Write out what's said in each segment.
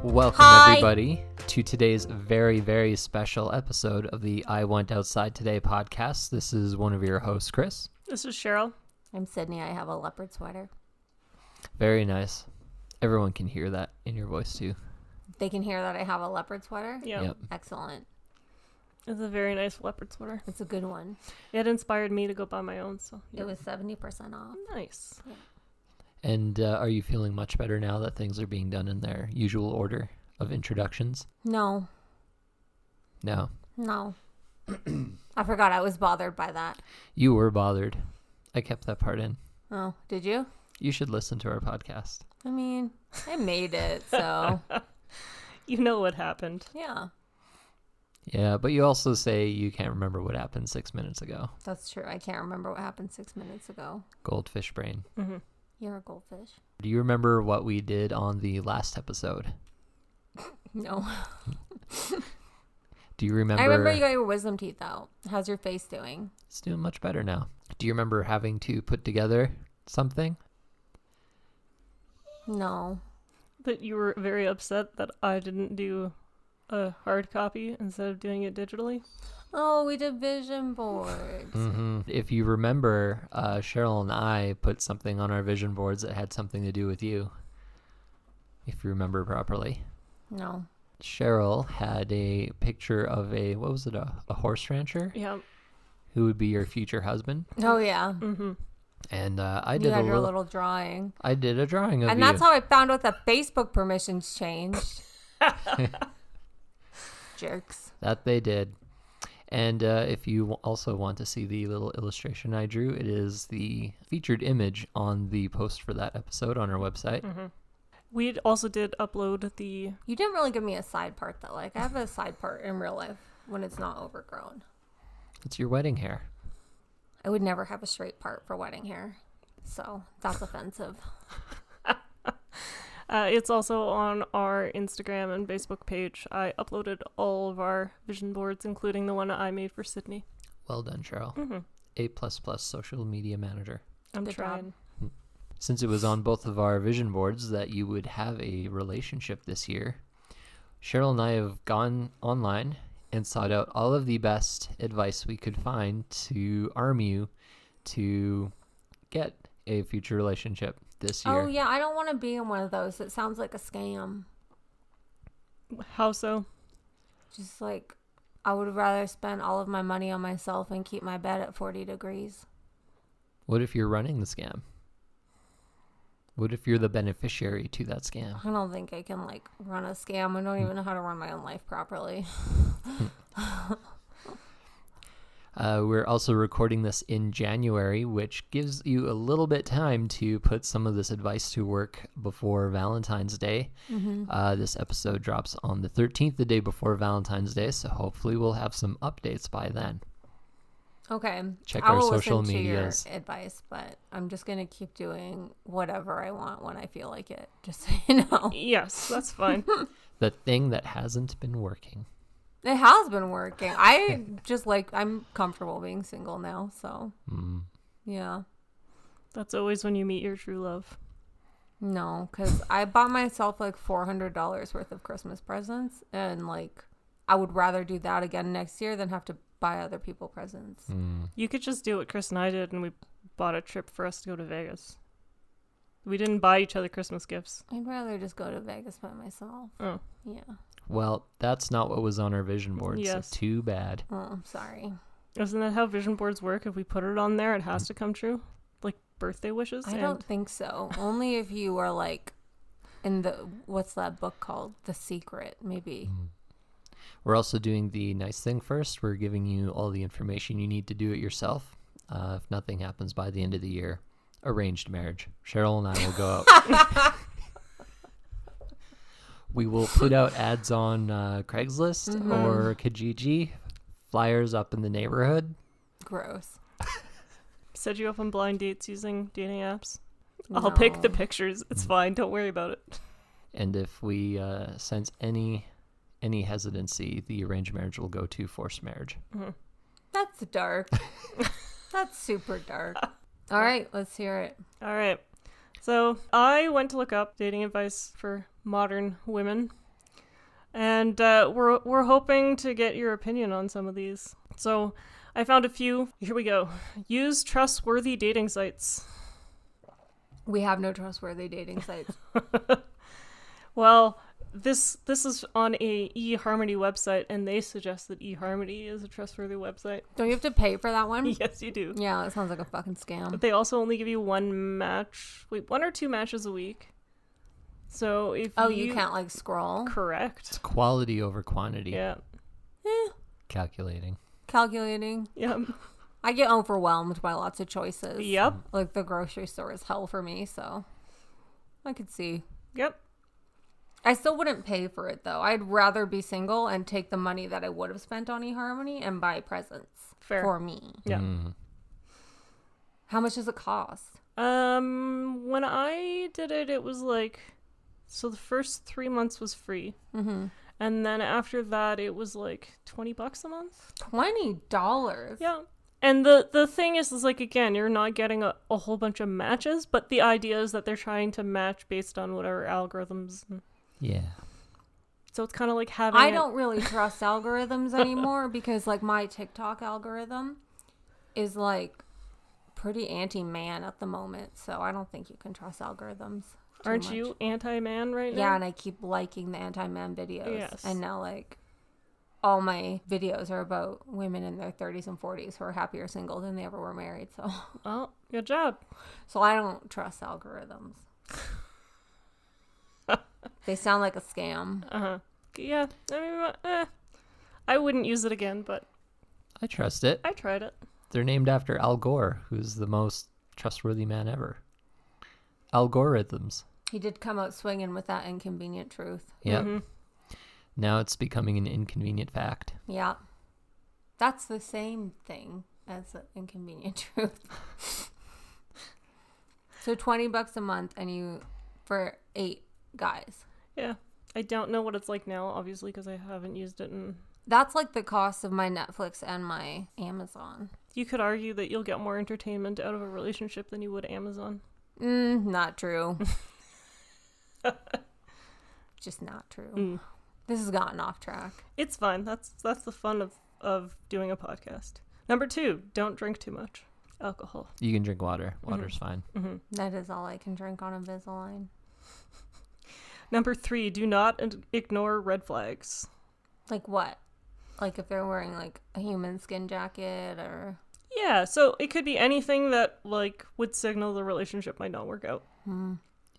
Welcome, everybody, to today's very, very special episode of the I Went Outside Today podcast. This is one of your hosts, Chris. This is Sheryl. I'm Sydney. I have a leopard sweater. Very nice. Everyone can hear that in your voice, too. They can hear that I have a leopard sweater? Yep. Excellent. It's a very nice leopard sweater. It's a good one. It inspired me to go buy my own, so It was 70% off. nice. Yeah. And are you feeling much better now that things are being done in their usual order of introductions? No. No. I forgot I was bothered by that. You were bothered. I kept that part in. Oh, did you? You should listen to our podcast. I mean, I made it, so You know what happened. yeah, Yeah, but you also say you can't remember what happened 6 minutes ago. that's true. I can't remember what happened 6 minutes ago. Goldfish brain. Mm-hmm. You're a goldfish. Do you remember what we did on the last episode? No. Do you remember? I remember you got your wisdom teeth out. How's your face doing? It's doing much better now. Do you remember having to put together something? No. But you were very upset that I didn't do a hard copy instead of doing it digitally. Oh, we did vision boards. Mm-hmm. If you remember, Sheryl and I put something on our vision boards that had something to do with you. If you remember properly. No. Sheryl had a picture of a horse rancher? Yeah. Who would be your future husband. Oh, yeah. Mm-hmm. And I You did had a your little little drawing. I did a drawing of And you. that's how I found out that Facebook permissions changed. Jerks. That they did. And if you also want to see the little illustration I drew, it is the featured image on the post for that episode on our website. Mm-hmm. We also did upload the... You didn't really give me a side part, though. Like, I have a side part in real life when it's not overgrown. It's your wedding hair. I would never have a straight part for wedding hair. So, that's offensive. It's also on our Instagram and Facebook page. I uploaded all of our vision boards, including the one I made for Sydney. Well done, Sheryl. Mm-hmm. A++ social media manager. I'm Good trying. job. Since it was on both of our vision boards that you would have a relationship this year, Sheryl and I have gone online and sought out all of the best advice we could find to arm you to get a future relationship this year. Oh, yeah. I don't want to be in one of those. It sounds like a scam. How so? Just like, I would rather spend all of my money on myself and keep my bed at 40 degrees. What if you're running the scam? What if you're the beneficiary to that scam? I don't think I can, like, run a scam. I don't even know how to run my own life properly. We're also recording this in January, which gives you a little bit time to put some of this advice to work before Valentine's Day. Mm-hmm. This episode drops on the 13th, the day before Valentine's Day, so hopefully we'll have some updates by then. Okay. Check I our will social listen medias. to your advice, but I'm just going to keep doing whatever I want when I feel like it, just so you know. Yes, that's fine. The thing that hasn't been working. It has been working. I'm comfortable being single now, so yeah. That's always when you meet your true love. No, because I bought myself like $400 worth of Christmas presents, and like I would rather do that again next year than have to buy other people presents. You could just do what Chris and I did, and we bought a trip for us to go to Vegas. We didn't buy each other Christmas gifts. I'd rather just go to Vegas by myself. Oh. Yeah. Well, that's not what was on our vision board, Yes. so too bad. Oh, I'm sorry. Isn't that how vision boards work? If we put it on there, it has to come true? Like birthday wishes? I don't think so. Only if you are like in what's that book called? The Secret, maybe. We're also doing the nice thing first. We're giving you all the information you need to do it yourself. If nothing happens by the end of the year, arranged marriage. Sheryl and I will go out. We will put out ads on Craigslist or Kijiji, flyers up in the neighborhood. Gross. Set you up on blind dates using dating apps. I'll pick the pictures. It's fine. Don't worry about it. And if we sense any hesitancy, the arranged marriage will go to forced marriage. Mm-hmm. That's dark. That's super dark. All right, let's hear it. All right. So I went to look up dating advice for modern women, And we're hoping to get your opinion on some of these. So I found a few. Here we go. Use trustworthy dating sites. We have no trustworthy dating sites. Well, this is on a eHarmony website, and they suggest that eHarmony is a trustworthy website. Don't you have to pay for that one? Yes, you do. Yeah, that sounds like a fucking scam. But they also only give you one or two matches a week. So if you can't like scroll? Correct. It's quality over quantity. Yeah. Calculating. Yep. I get overwhelmed by lots of choices. Yep. Like the grocery store is hell for me, so I could see. Yep. I still wouldn't pay for it though. I'd rather be single and take the money that I would have spent on eHarmony and buy presents for me. Yeah. How much does it cost? When I did it, it was like, so the first 3 months was free. Mm-hmm. And then after that, it was like $20 a month. $20? Yeah. And the thing is like, again, you're not getting a whole bunch of matches, but the idea is that they're trying to match based on whatever algorithms. Yeah. So it's kind of like having I don't really trust algorithms anymore because like my TikTok algorithm is like pretty anti-man at the moment. So I don't think you can trust algorithms. Aren't you anti-man right now? Yeah, and I keep liking the anti-man videos. Yes. And now like all my videos are about women in their 30s and 40s who are happier single than they ever were married. So Well, good job. So I don't trust algorithms. They sound like a scam. Uh-huh. Yeah. I mean, I wouldn't use it again, but I trust it. I tried it. They're named after Al Gore, who's the most trustworthy man ever. Algorithms. He did come out swinging with that inconvenient truth. Yep. Mm-hmm. Now it's becoming an inconvenient fact. Yeah. That's the same thing as the inconvenient truth. So $20 a month and you for 8 guys. Yeah. I don't know what it's like now, obviously, because I haven't used it in... That's like the cost of my Netflix and my Amazon. You could argue that you'll get more entertainment out of a relationship than you would Amazon. Not true. Just not true. This has gotten off track. It's fine. That's the fun of doing a podcast. Number 2, don't drink too much alcohol. You can drink water. Water's fine. Mm-hmm. That is all I can drink on Invisalign. Number 3, do not ignore red flags. Like what? Like if they're wearing like a human skin jacket or... Yeah, so it could be anything that like would signal the relationship might not work out.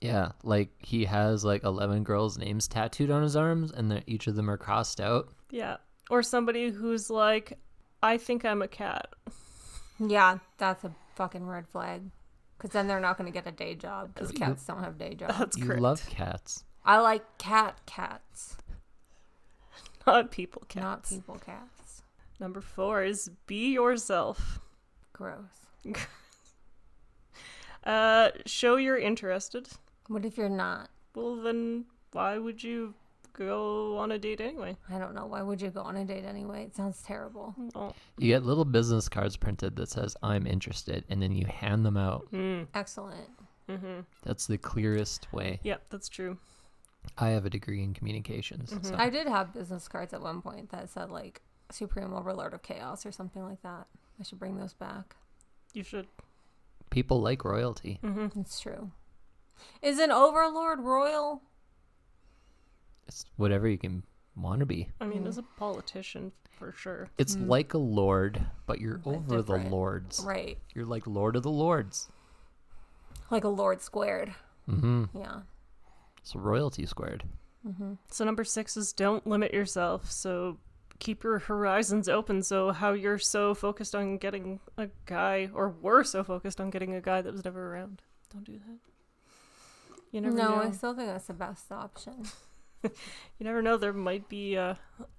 Yeah, like he has like 11 girls' names tattooed on his arms and each of them are crossed out. Yeah. Or somebody who's like, I think I'm a cat. Yeah, that's a fucking red flag. Because then they're not going to get a day job because cats don't have day jobs. That's You correct. love cats. I like cats. Not people cats. Not people cats. Number 4 is be yourself. Gross. Show you're interested. What if you're not? Well, then why would you go on a date anyway? I don't know. Why would you go on a date anyway? It sounds terrible. Oh. You get little business cards printed that says, I'm interested, and then you hand them out. Excellent. Mm-hmm. That's the clearest way. Yep, that's true. I have a degree in communications. So. I did have business cards at one point that said like Supreme Overlord of Chaos or something like that. I should bring those back. You should. People like royalty. Mm-hmm. It's true. Is an overlord royal? It's whatever you can want to be. I mean, as a politician, for sure. It's like a lord, but you're But over the different. lords. Right. You're like Lord of the Lords. Like a lord squared. Mm-hmm. Yeah. It's royalty squared. So number 6 is don't limit yourself. So keep your horizons open. So how you're so focused on getting a guy, or were so focused on getting a guy that was never around. Don't do that. You never No, know. I still think that's the best option. You never know. There might be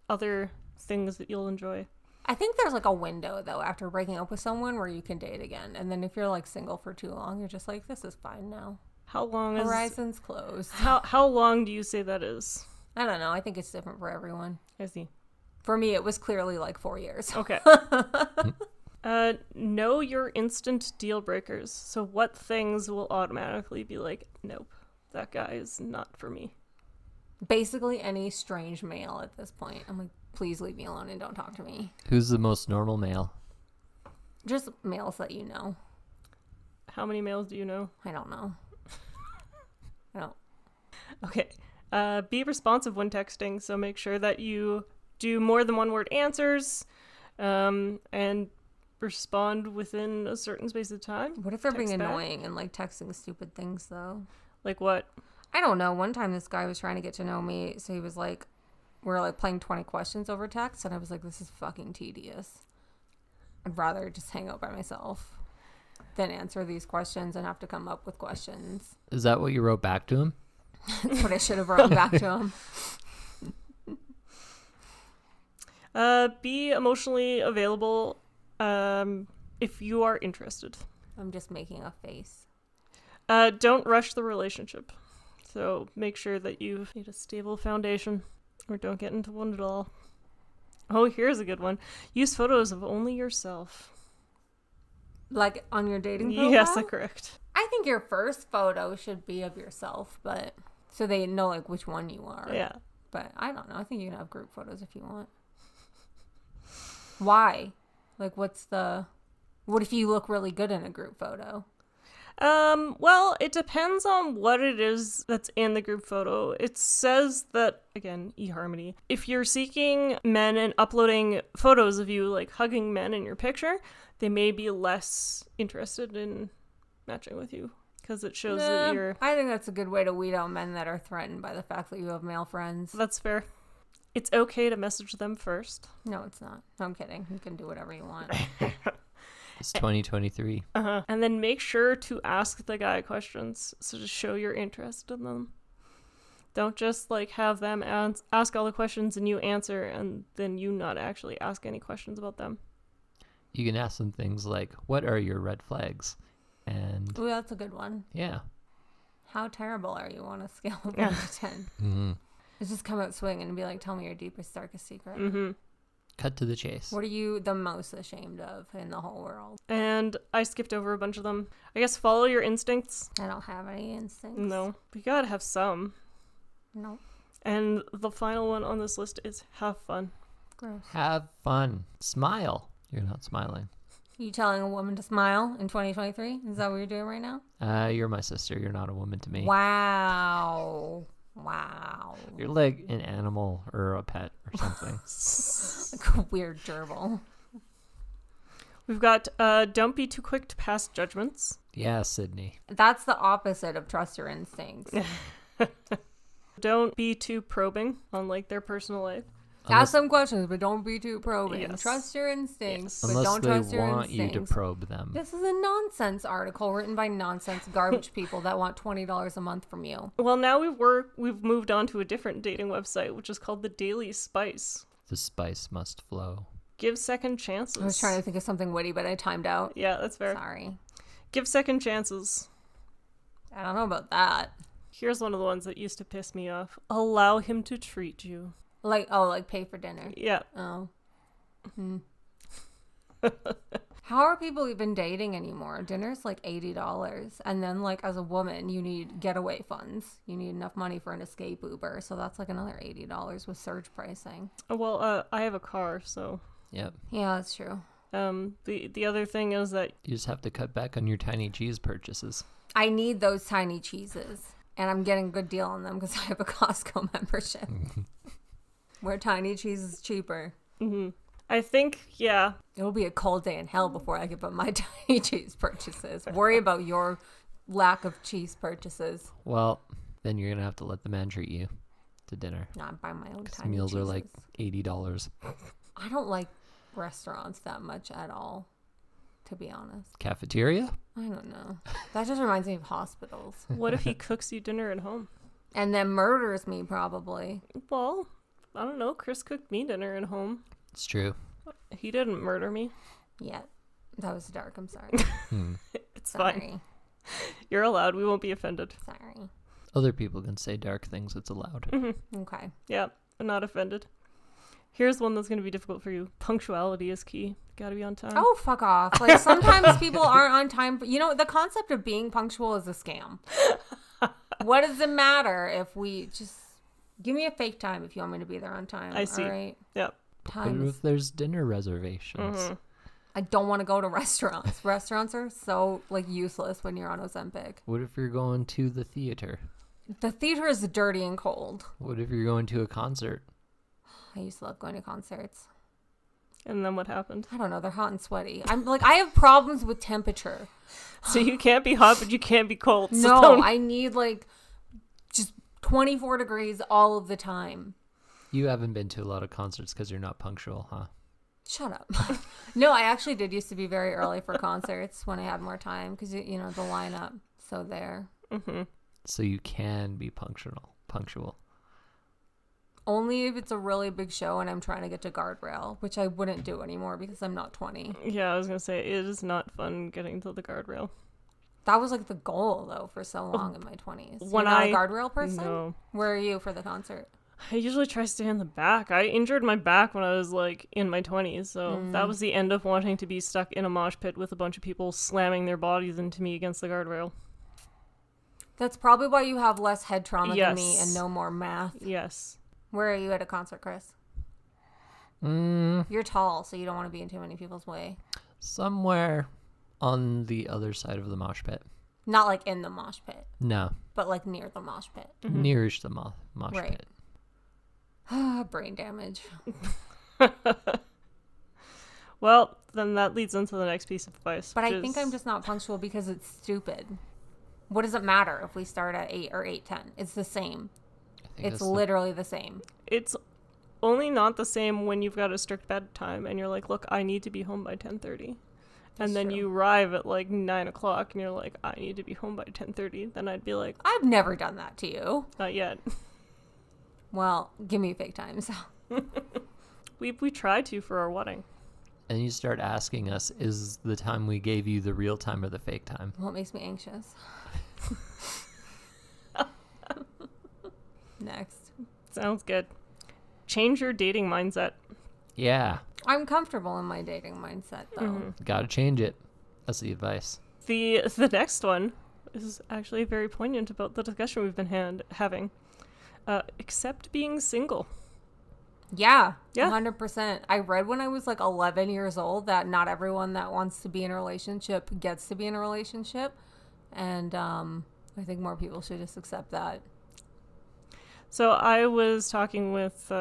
other things that you'll enjoy. I think there's like a window though after breaking up with someone where you can date again. And then if you're like single for too long, you're just like, this is fine now. How long is Horizons closed. how long do you say that is? I don't know. I think it's different for everyone. I see. For me, it was clearly like 4 years. Okay. Know your instant deal breakers. So what things will automatically be like, nope, that guy is not for me. Basically any strange male at this point. I'm like, please leave me alone and don't talk to me. Who's the most normal male? Just males that you know. How many males do you know? I don't know. I don't. Okay. Be responsive when texting, so make sure that you do more than one word answers, and respond within a certain space of time. What if they're being Text back. annoying and like texting stupid things though? Like what? I don't know. One time this guy was trying to get to know me, so he was like, we were like playing 20 questions over text, and I was like, this is fucking tedious. I'd rather just hang out by myself than answer these questions and have to come up with questions. Is that what you wrote back to him? That's what I should have written back to him. Be emotionally available if you are interested. I'm just making a face. Don't rush the relationship. So make sure that you've made a stable foundation, or don't get into one at all. Oh, here's a good one. Use photos of only yourself. Like on your dating profile? Yes, that's correct. I think your first photo should be of yourself, but so they know like which one you are. Yeah. But I don't know. I think you can have group photos if you want. Why? Like, what if you look really good in a group photo? Well, it depends on what it is that's in the group photo. It says that, again, eHarmony, if you're seeking men and uploading photos of you, like, hugging men in your picture, they may be less interested in matching with you, because it shows that you're... I think that's a good way to weed out men that are threatened by the fact that you have male friends. That's fair. It's okay to message them first. No, it's not. No, I'm kidding. You can do whatever you want. It's 2023. And then make sure to ask the guy questions, so to show your interest in them. Don't just like have them ask all the questions and you answer, and then you not actually ask any questions about them. You can ask them things like, what are your red flags? And Ooh, that's a good one. yeah. How terrible are you on a scale of 1 to 10? Mm-hmm. It's just come out swinging and be like, tell me your deepest, darkest secret. Mm-hmm. Cut to the chase. What are you the most ashamed of in the whole world? And I skipped over a bunch of them. I guess follow your instincts. I don't have any instincts. No, but you gotta have some. No. And the final one on this list is have fun. Gross. Have fun. Smile. You're not smiling. You telling a woman to smile in 2023? Is that what you're doing right now? You're my sister. You're not a woman to me. Wow. Wow. You're like an animal or a pet or something. Like a weird gerbil. We've got don't be too quick to pass judgments. Yeah, Sydney. That's the opposite of trust your instincts. Don't be too probing on like their personal life. Ask some questions, but don't be too probing. Yes. Trust your instincts, but Unless don't they trust your want instincts. you to probe them. This is a nonsense article written by nonsense garbage people that want $20 a month from you. Well, now we've moved on to a different dating website, which is called the Daily Spice. The spice must flow. Give second chances. I was trying to think of something witty, but I timed out. Yeah, that's fair. Sorry. Give second chances. I don't know about that. Here's one of the ones that used to piss me off. Allow him to treat you. Like pay for dinner. Yeah. Oh. How are people even dating anymore? Dinner's like $80. And then like as a woman, you need getaway funds. You need enough money for an escape Uber. So that's like another $80 with surge pricing. Well, I have a car, so. Yep. Yeah, that's true. The other thing is that You just have to cut back on your tiny cheese purchases. I need those tiny cheeses. And I'm getting a good deal on them because I have a Costco membership. Where tiny cheese is cheaper. mm-hmm. I think, yeah. It'll be a cold day in hell before I give up my tiny cheese purchases. Worry about your lack of cheese purchases. Well, then you're going to have to let the man treat you to dinner. Not buy my own Because tiny meals cheeses. are like $80. I don't like restaurants that much at all, to be honest. Cafeteria? I don't know. That just reminds me of hospitals. What if he cooks you dinner at home? And then murders me, probably. Well, I don't know. Chris cooked me dinner at home. It's true. He didn't murder me. Yeah. That was dark. I'm sorry. It's Sorry. fine. You're allowed. We won't be offended. Sorry. Other people can say dark things. It's allowed. Mm-hmm. Okay. Yeah, I'm not offended. Here's one that's going to be difficult for you. Punctuality is key. Gotta be on time. Oh, fuck off. Like, sometimes people aren't on time. You know, the concept of being punctual is a scam. What does it matter if we just Give me a fake time if you want me to be there on time. I see. All right. Yep. What Time is, if there's dinner reservations? Mhm. I don't want to go to restaurants. Restaurants are so like useless when you're on Ozempic. What if you're going to the theater? The theater is dirty and cold. What if you're going to a concert? I used to love going to concerts. And then what happened? I don't know. They're hot and sweaty. I'm like, I have problems with temperature. So you can't be hot, but you can't be cold. So No, don't- I need like just 24 degrees all of the time. You haven't been to a lot of concerts because you're not punctual, huh? Shut up. No, I actually did used to be very early for concerts when I had more time because, you know, the lineup. So there. Mhm. So you can be punctual. Only if it's a really big show and I'm trying to get to guardrail, which I wouldn't do anymore because I'm not 20. Yeah, I was gonna say it is not fun getting to the guardrail. That was like the goal though for so long in my 20s. When You're not I- a guardrail person? No. Where are you for the concert? I usually try to stay in the back. I injured my back when I was like in my 20s, so that was the end of wanting to be stuck in a mosh pit with a bunch of people slamming their bodies into me against the guardrail. That's probably why you have less head trauma than me Yes. and no more math. Yes. Where are you at a concert, Chris? You're tall, so you don't want to be in too many people's way. Somewhere on the other side of the mosh pit. Not like in the mosh pit, No, but like near the mosh pit. nearish the mosh Right. pit. Brain damage. Well, then that leads into the next piece of advice. But which I think is- I'm just not punctual because it's stupid. What does it matter if we start at 8 or 8:10? It's the same. I think It's that's the- literally the same. It's only not the same when you've got a strict bedtime and you're like, look, I need to be home by 10:30. That's And then true. you arrive at like 9 o'clock and you're like, I need to be home by 10:30. Then I'd be like, I've never done that to you. not yet. Well, give me fake times. We tried to for our wedding. And you start asking us, is the time we gave you the real time or the fake time? What makes me anxious? Next. Sounds good. Change your dating mindset. Yeah, I'm comfortable in my dating mindset, though. gotta change it. That's the advice. The next one is actually very poignant about the discussion we've been having. Accept being single. Yeah, Yeah. 100%. I read when I was like 11 years old that not everyone that wants to be in a relationship gets to be in a relationship. And I think more people should just accept that. So I was talking with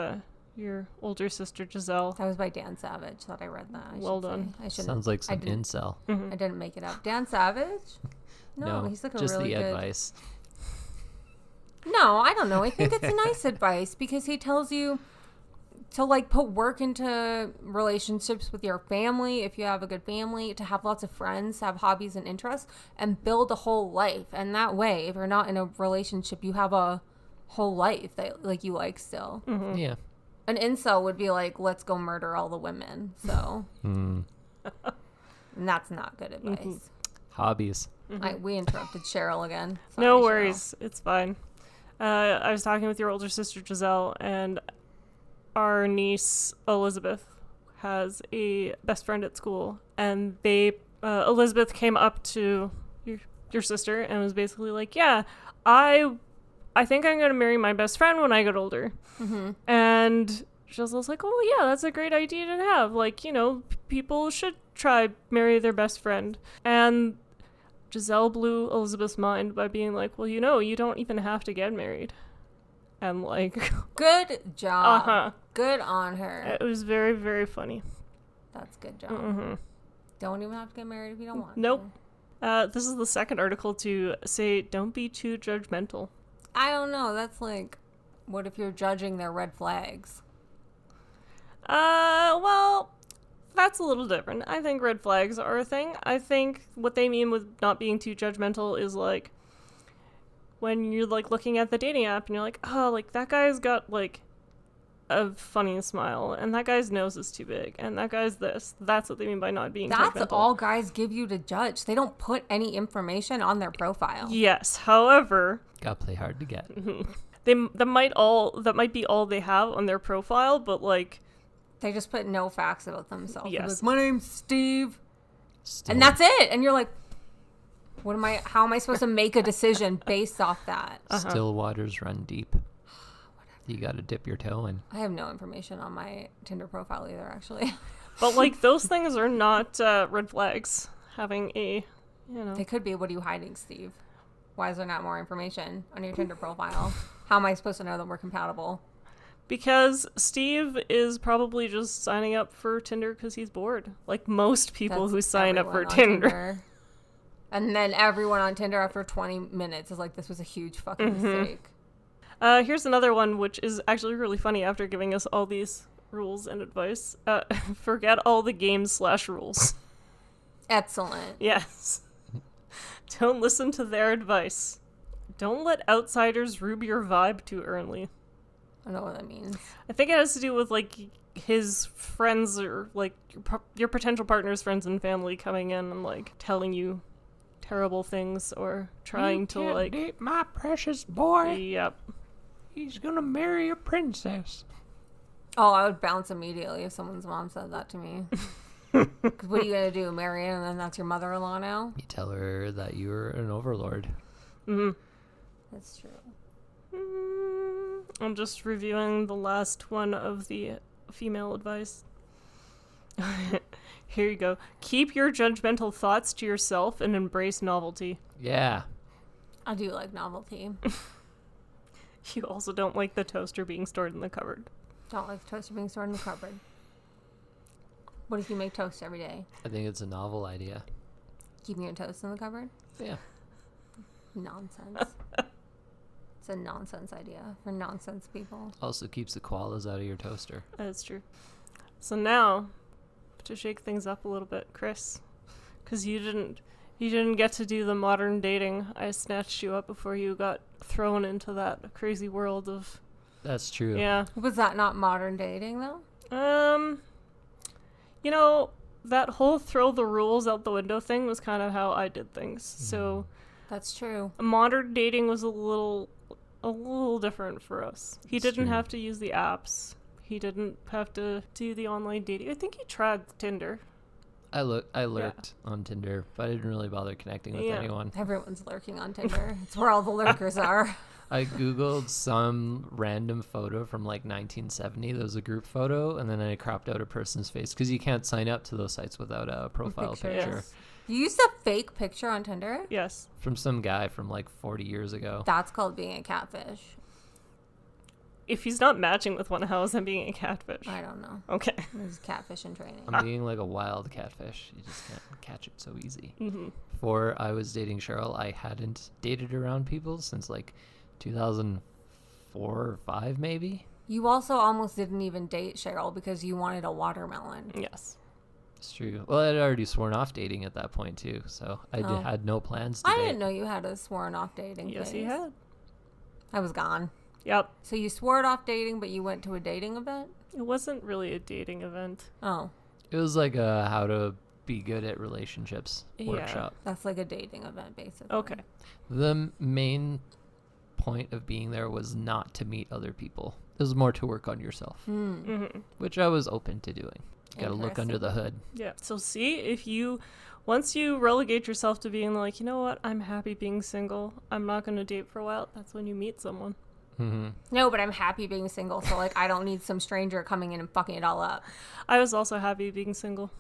your older sister, Giselle. That was by Dan Savage that I read that. Well done. I shouldn't. Sounds like I some didn't, incel. I didn't make it up. Dan Savage? No, he's like a just really the good. advice. No, I don't know. I think it's nice advice because he tells you to like put work into relationships with your family if you have a good family, to have lots of friends, to have hobbies and interests, and build a whole life. And that way, if you're not in a relationship, you have a whole life that like you like still. Yeah. An incel would be like, let's go murder all the women. So, and that's not good advice. Hobbies. We interrupted Sheryl again. No Sorry, Cheryl. worries. It's fine. I was talking with your older sister, Giselle, and our niece, Elizabeth, has a best friend at school. And Elizabeth came up to your sister and was basically like, yeah, I think I'm going to marry my best friend when I get older. And Giselle's like, oh, yeah, that's a great idea to have. Like, you know, people should try marry their best friend. And Giselle blew Elizabeth's mind by being like, well, you know, you don't even have to get married. And like, Good job. uh-huh. Good on her. It was very, very funny. That's good job. Don't even have to get married if you don't want Nope. to. This is the second article to say, don't be too judgmental. I don't know. That's like, what if you're judging their red flags? Well, that's a little different. I think red flags are a thing. I think what they mean with not being too judgmental is like when you're like looking at the dating app and you're like, oh, like that guy's got like a funny smile and that guy's nose is too big and that guy's this. That's what they mean by not being That's judgmental. all guys give you to judge. They don't put any information on their profile. Yes. However, Gotta play hard to get. that might be all they have on their profile, but like They just put no facts about themselves. They're Yes. like, my name's Steve. Still, And that's it. And you're like, how am I supposed to make a decision based off that? still waters run deep. You got to dip your toe in. I have no information on my Tinder profile either, actually. But, like, those things are not red flags. Having a, They could be. What are you hiding, Steve? Why is there not more information on your Tinder profile? How am I supposed to know that we're compatible? Because Steve is probably just signing up for Tinder because he's bored. Like most people That's who sign up for everyone on Tinder. And then everyone on Tinder after 20 minutes is like, this was a huge fucking mistake. Here's another one, which is actually really funny after giving us all these rules and advice. Forget all the games/rules. Excellent. Yes. Don't listen to their advice. Don't let outsiders rube your vibe too early. I don't know what that means. I think it has to do with, like, his friends or, like, your potential partner's friends and family coming in and, like, telling you terrible things or trying to, like... date my precious boy. Yep. He's gonna marry a princess. Oh, I would bounce immediately if someone's mom said that to me. 'Cause what are you going to do? Marry her and then that's your mother-in-law now? You tell her that you're an overlord. Mm-hmm. That's true. I'm just reviewing the last one of the female advice. Here you go. Keep your judgmental thoughts to yourself and embrace novelty. Yeah. I do like novelty. You also don't like the toaster being stored in the cupboard. Don't like the toaster being stored in the cupboard. What if you make toast every day? I think it's a novel idea. Keeping your toast in the cupboard? Yeah. Nonsense. It's a nonsense idea for nonsense people. Also keeps the koalas out of your toaster. That's true. So now, to shake things up a little bit, Chris, because you didn't get to do the modern dating. I snatched you up before you got thrown into that crazy world of... That's true. Yeah. Was that not modern dating, though? You know, that whole throw the rules out the window thing was kind of how I did things. So That's true. modern dating was a little different for us. He It's didn't true. have to use the apps. He didn't have to do the online dating. I think he tried Tinder. I lurked on Tinder, but I didn't really bother connecting with Yeah. anyone. Everyone's lurking on Tinder. It's where all the lurkers are. I googled some random photo from like 1970. There was a group photo, and then I cropped out a person's face because you can't sign up to those sites without a profile Pictures. picture. Yes. You used a fake picture on Tinder? Yes. From some guy from like 40 years ago. That's called being a catfish. If he's not matching with one, how is that being a catfish? I don't know. Okay. This is catfish in training. I'm being like a wild catfish. You just can't catch it so easy. Mm-hmm. Before I was dating Sheryl, I hadn't dated around people since like 2004 or 5 maybe. You also almost didn't even date Sheryl because you wanted a watermelon. Yes. It's true. Well, I'd already sworn off dating at that point too, so I Oh. had no plans to I date. didn't know you had a sworn off dating Yes, phase. he had. I was gone. Yep. So you swore it off dating, but you went to a dating event? It wasn't really a dating event. Oh, It was like a how to be good at relationships Yeah. workshop. that's like a dating event, basically. Okay. The main point of being there was not to meet other people. It was more to work on yourself, Mm-hmm. which I was open to doing. You gotta look under the hood. Yeah. So see, once you relegate yourself to being like, you know what, I'm happy being single. I'm not going to date for a while. That's when you meet someone. Mm-hmm. No, but I'm happy being single, so like I don't need some stranger coming in and fucking it all up. I was also happy being single.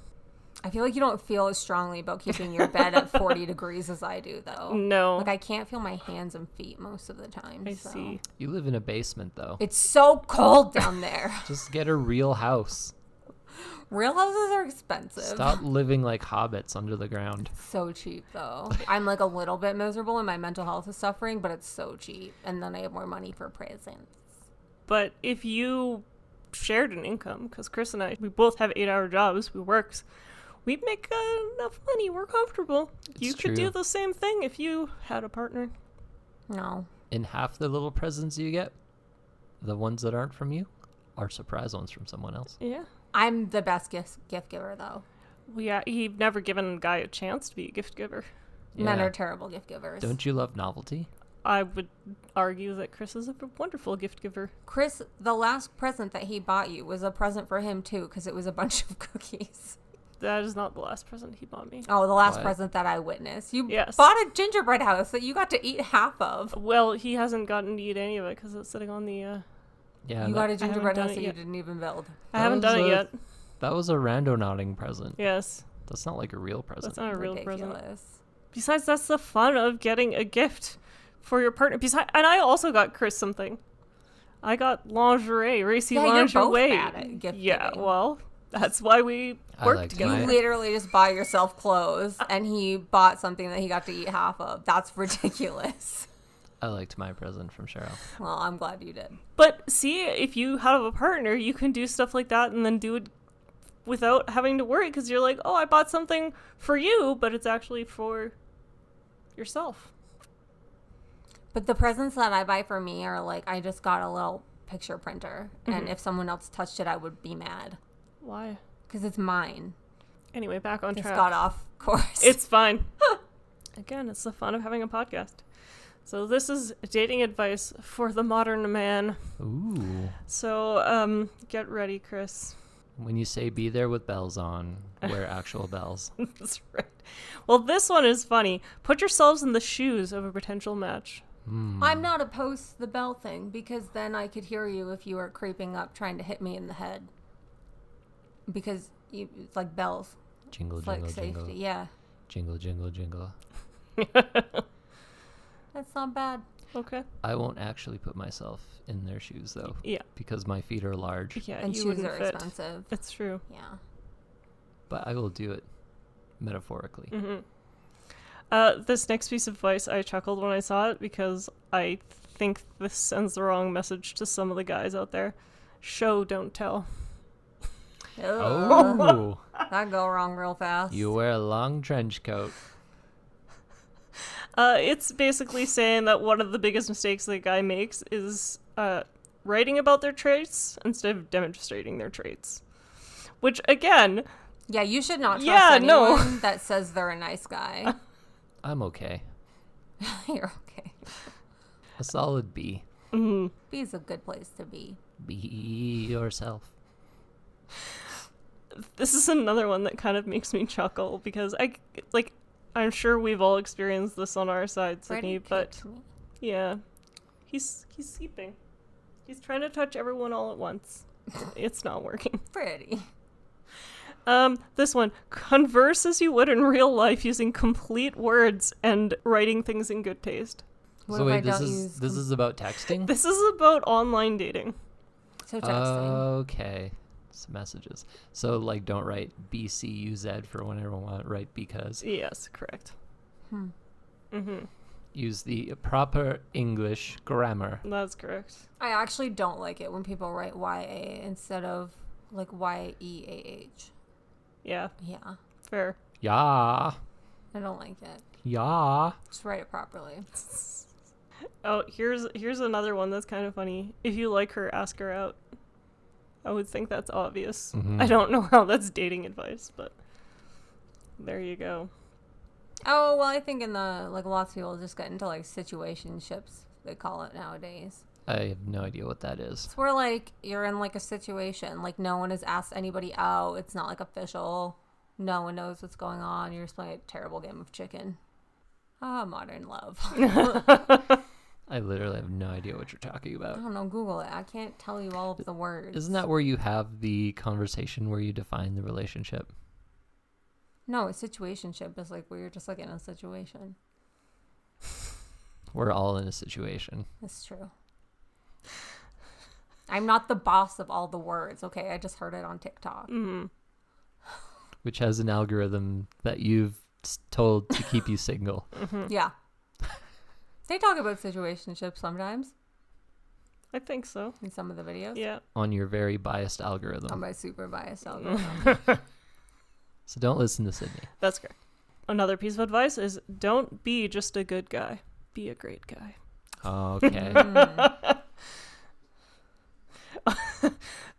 I feel like you don't feel as strongly about keeping your bed at 40 degrees as I do, though. No. Like I can't feel my hands and feet most of the time. I so. see. You live in a basement though. It's so cold down there. Just get a real house. Real houses are expensive. Stop living like hobbits under the ground. So cheap, though. I'm like a little bit miserable and my mental health is suffering, but it's so cheap. And then I have more money for presents. But if you shared an income, because Chris and I, we both have 8-hour jobs, we work, we make enough money, we're comfortable. You could do true. the same thing if you had a partner. No. And half the little presents you get, the ones that aren't from you, are surprise ones from someone else. Yeah. I'm the best gift giver, though. Well, yeah, he's never given a guy a chance to be a gift giver. Men Yeah. are terrible gift givers. Don't you love novelty? I would argue that Chris is a wonderful gift giver. Chris, the last present that he bought you was a present for him, too, because it was a bunch of cookies. That is not the last present he bought me. Oh, the last What? present that I witnessed. You Yes. bought a gingerbread house that you got to eat half of. Well, he hasn't gotten to eat any of it because it's sitting on the Yeah, You got a haven't gingerbread done house it that you yet. didn't even build. I haven't done it yet. that was a rando nodding present. Yes. That's not like a real present. That's not a real present. Ridiculous. Besides, that's the fun of getting a gift for your partner. And I also got Chris something. I got lingerie, racy Yeah, you're lingerie. both bad at gift Yeah, giving. well, that's why we I work liked together. You literally just buy yourself clothes, and he bought something that he got to eat half of. That's ridiculous. I liked my present from Sheryl. Well, I'm glad you did. But see, if you have a partner, you can do stuff like that and then do it without having to worry, because you're like, oh, I bought something for you, but it's actually for yourself. But the presents that I buy for me are like, I just got a little picture printer, and if someone else touched it, I would be mad. Why? Because it's mine. Anyway, back on Just track. got off course. It's fine. Again, it's the fun of having a podcast. So this is dating advice for the modern man. Ooh. So get ready, Chris. When you say be there with bells on, wear actual bells. That's right. Well, this one is funny. Put yourselves in the shoes of a potential match. I'm not opposed to the bell thing, because then I could hear you if you were creeping up trying to hit me in the head. Because it's like bells. Jingle, It's jingle, like safety. jingle. Yeah. Jingle, jingle, jingle. That's not bad. Okay. I won't actually put myself in their shoes, though. Yeah. Because my feet are large. Yeah, And you shoes wouldn't are fit. expensive. It's true. Yeah. But I will do it metaphorically. This next piece of advice, I chuckled when I saw it because I think this sends the wrong message to some of the guys out there. Show, don't tell. Oh! That'd go wrong real fast. You wear a long trench coat. It's basically saying that one of the biggest mistakes the guy makes is writing about their traits instead of demonstrating their traits. Which, again, Yeah, you should not trust Yeah, no. anyone that says they're a nice guy. I'm okay. You're okay. A solid B. B is a good place to be. Be yourself. this is another one that kind of makes me chuckle because I'm sure we've all experienced this on our side, Sydney, Freddie but kicked me. yeah, he's sleeping. He's trying to touch everyone all at once. It's not working. Pretty. This one, converse as you would in real life using complete words and writing things in good taste. What So if I wait, this don't is use this is about texting? This is about online dating. so texting? Okay. Some messages. So like don't write BCUZ for whenever you want, write because. Yes, correct. Use the proper English grammar. That's correct. I actually don't like it when people write YA instead of like YEAH. Yeah, Yeah, fair. Yeah. I don't like it. Yeah. Just write it properly. Oh, here's another one that's kind of funny. If you like her, ask her out. I would think that's obvious. I don't know how that's dating advice, but there you go. Oh, well, I think in the, like, lots of people just get into, like, situationships, they call it nowadays. I have no idea what that is. It's where, like, you're in, like, a situation. Like, no one has asked anybody out. It's not, like, official. No one knows what's going on. You're just playing a terrible game of chicken. Ah, modern love. I literally have no idea what you're talking I about. don't know. Google it. I can't tell you all of the words. Isn't that where you have the conversation where you define the relationship? No, a situationship is, like, where you're just, like, in a situation. We're all in a situation. That's true. I'm not the boss of all the words, okay? I just heard it on TikTok. Which has an algorithm that you've told to keep you single. Yeah. They talk about situationships sometimes I think so. in some of the videos. Yeah. On your very biased algorithm. On my super biased algorithm. So don't listen to Sydney. That's correct. Another piece of advice is don't be just a good guy. Be a great guy. Okay.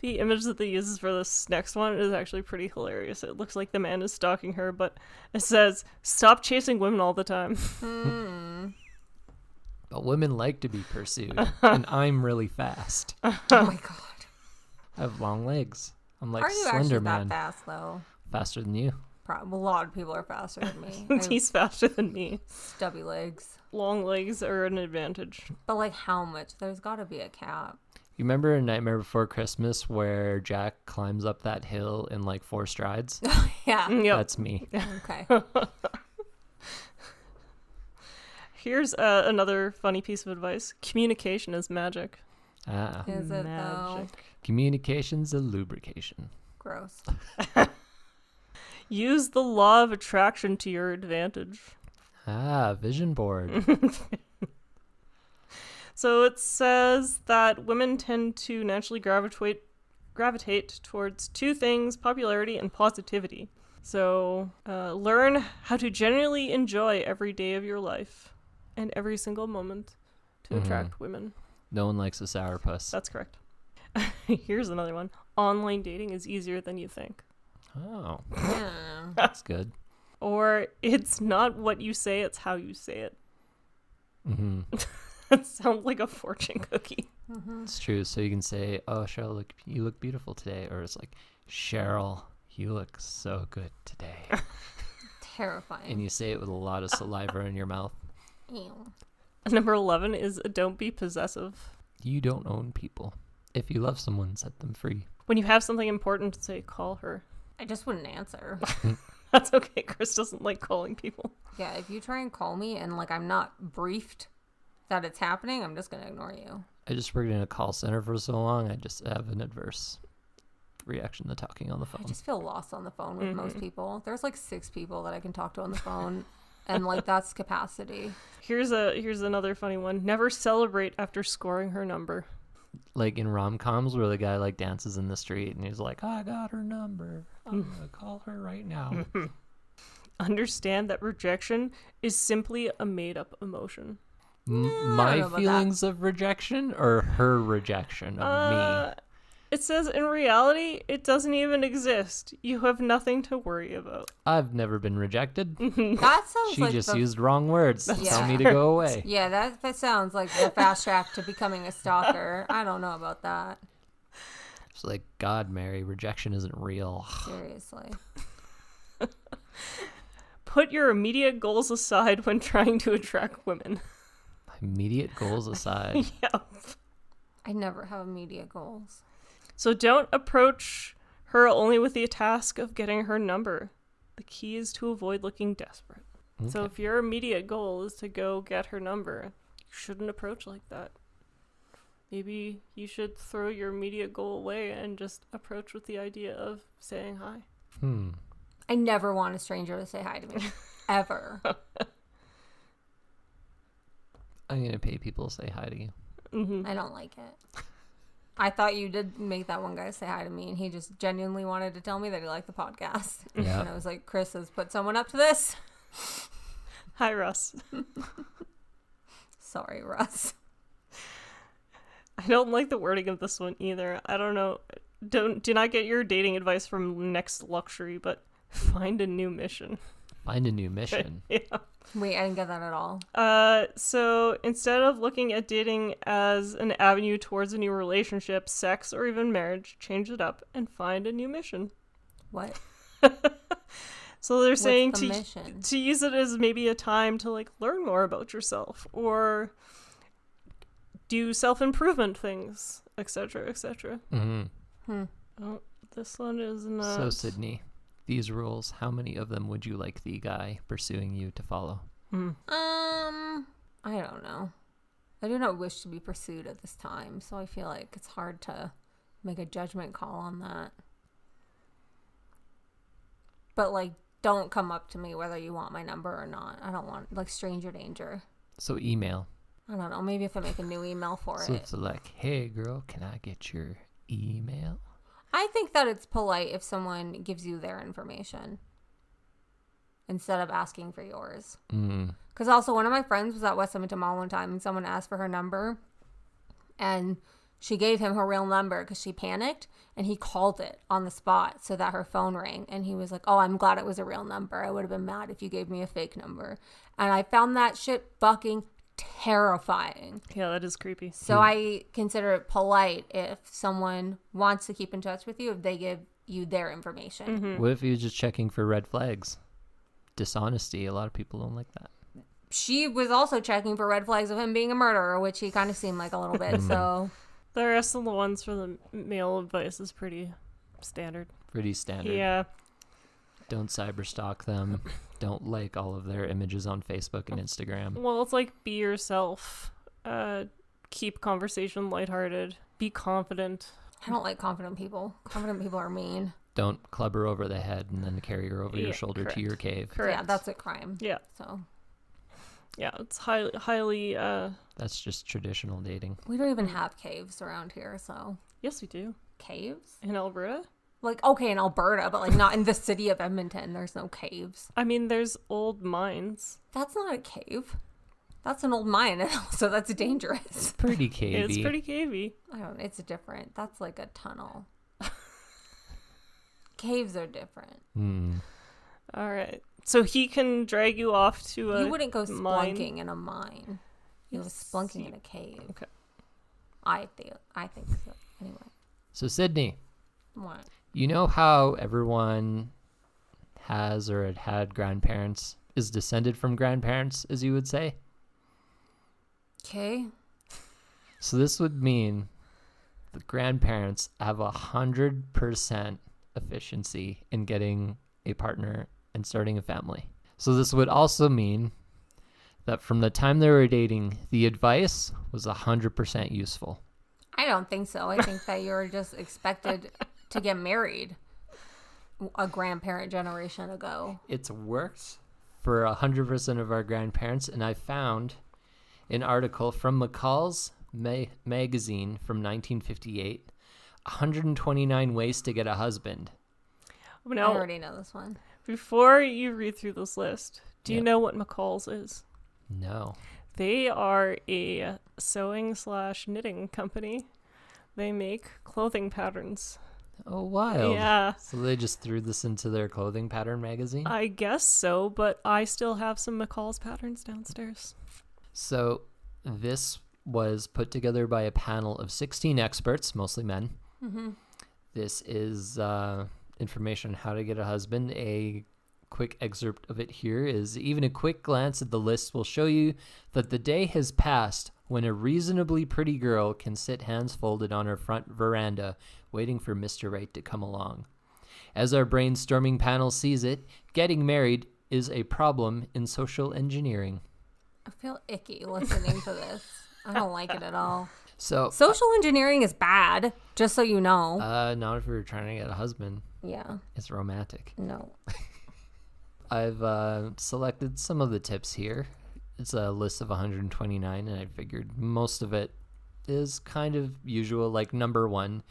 The image that they uses for this next one is actually pretty hilarious. It looks like the man is stalking her, but it says, stop chasing women all the time. But women like to be pursued. And I'm really fast. I Oh my god. have long legs. I'm like Are you Slender actually Man. that fast though? Faster than you. A lot of people are faster than me. I have He's faster than me. stubby legs. Long legs are an advantage. But like how much? There's got to be a cap. You remember A Nightmare Before Christmas where Jack climbs up that hill in like 4 strides? Yeah. Yep. That's me. Okay. Here's another funny piece of advice. Communication is magic. Ah. Is it though? Communication's a lubrication. Gross. Use the law of attraction to your advantage. Ah, vision board. So it says that women tend to naturally gravitate towards 2 things, popularity and positivity. So learn how to genuinely enjoy every day of your life and every single moment to attract women. No one likes a sourpuss. That's correct. Here's another one. Online dating is easier than you think. Oh, Yeah. that's good. Or it's not what you say, it's how you say it. Mm-hmm. It sounds like a fortune cookie. It's true. So you can say, "Oh, Cheryl, you look beautiful today," or it's like, "Cheryl, you look so good today," Terrifying. and you say it with a lot of saliva in your mouth. Ew. Number 11 is don't be possessive. You don't own people. If you love someone, set them free. When you have something important to say, call her. I just wouldn't answer. That's okay. Chris doesn't like calling people. Yeah, if you try and call me and like I'm not briefed that it's happening, I'm just gonna ignore you. I just worked in a call center for so long. I just have an adverse reaction to talking on the I phone. just feel lost on the phone with most people. There's like 6 people that I can talk to on the phone, and like that's capacity. Here's another funny one. Never celebrate after scoring her number. Like in rom-coms where the guy like dances in the street and he's like, "I got her number. I'm gonna call her right now." Understand that rejection is simply a made-up emotion. I don't My know about feelings of rejection or her rejection of me? It says in reality, it doesn't even exist. You have nothing to worry about. I've never been rejected. That sounds She like just the... used wrong words to tell Yeah. me to go away. Yeah, that sounds like the fast track to becoming a stalker. I don't know about that. It's like, God, Mary, rejection isn't real. Seriously. Put your immediate goals aside when trying to attract women. Immediate goals aside. Yeah. I never have immediate goals. So don't approach her only with the task of getting her number. The key is to avoid looking desperate. So Okay. if your immediate goal is to go get her number, you shouldn't approach like that. Maybe you should throw your immediate goal away and just approach with the idea of saying hi. I never want a stranger to say hi to me. Ever. I'm going to pay people to say hi to you. I don't like it. I thought you did make that one guy say hi to me, and he just genuinely wanted to tell me that he liked the podcast. Yeah. And I was like, Chris has put someone up to this. Hi, Russ. Sorry, Russ. I don't like the wording of this one either. I don't know. Do not get your dating advice from Next Luxury, but find a new mission. Find a new mission. Yeah. Wait, I didn't get that at all. So instead of looking at dating as an avenue towards a new relationship, sex, or even marriage, change it up and find a new mission. What? So they're saying What's the mission? to use it as maybe a time to like learn more about yourself or do self-improvement things, etc., etc. Mm-hmm. Oh, this one is not. So, Sydney, these rules, how many of them would you like the guy pursuing you to follow? I don't know. I do not wish to be pursued at this time, so I feel like it's hard to make a judgment call on that. But like, don't come up to me whether you want my number or not. I don't want like stranger danger. So email. I don't know. Maybe if I make a new email for So it. it's like, hey girl, can I get your email? I think that it's polite if someone gives you their information instead of asking for yours. Because also one of my friends was at West Edmonton Mall one time and someone asked for her number and she gave him her real number because she panicked and he called it on the spot so that her phone rang and he was like, oh, I'm glad it was a real number. I would have been mad if you gave me a fake number. And I found that shit fucking terrifying. Yeah, that is creepy. So I consider it polite if someone wants to keep in touch with you if they give you their information. What if you're just checking for red flags? Dishonesty. A lot of people don't like that. She was also checking for red flags of him being a murderer, which he kind of seemed like a little bit. So The rest of the ones for the male advice is pretty standard. Pretty standard. Yeah. Don't cyberstalk them. Don't like all of their images on Facebook and Instagram. Well, it's like be yourself. Keep conversation lighthearted. Be confident. I don't like confident people. Confident people are mean. Don't club her over the head and then carry her over your Yeah, shoulder correct. to your cave. Correct. Yeah, that's a crime. Yeah. So Yeah, it's highly. That's just traditional dating. we don't even have caves around here. So Yes, we do. caves? In Alberta. Like, okay, in Alberta, but like not in the city of Edmonton. There's no caves. I mean, there's old mines. That's not a cave. That's an old mine, and also that's dangerous. Pretty cavey. It's pretty cavey. I don't. It's different. That's like a tunnel. Caves are different. All right. So he can drag you off to a You wouldn't go mine. splunking in a mine. You go Yes, splunking in a cave. Okay. I think so. Anyway, So, Sydney, what? you know how everyone has or had grandparents, is descended from grandparents, as you would say? Okay. So this would mean the grandparents have 100% efficiency in getting a partner and starting a family. So this would also mean that from the time they were dating, the advice was 100% useful. I don't think so. I think that you're just expected to get married a grandparent generation ago. It's worked for 100% of our grandparents, and I found an article from McCall's magazine from 1958, 129 ways to get a husband. I Now, already know this one. before you read through this list, do you Yeah. know what McCall's is? No. They are a sewing/knitting company. They make clothing patterns. Oh, wild. Yeah, So they just threw this into their clothing pattern magazine? I guess so, but I still have some McCall's patterns downstairs. So this was put together by a panel of 16 experts, mostly men. Mm-hmm. This is information on how to get a husband. A quick excerpt of it here is: even a quick glance at the list will show you that the day has passed when a reasonably pretty girl can sit hands folded on her front veranda waiting for Mr. Right to come along. As our brainstorming panel sees it, getting married is a problem in social engineering. I feel icky listening to this. I don't like it at all. So, Social engineering is bad, just so you know. not if you're trying to get a husband. Yeah. It's romantic. No. I've selected some of the tips here. It's a list of 129, and I figured most of it is kind of usual. Like number one,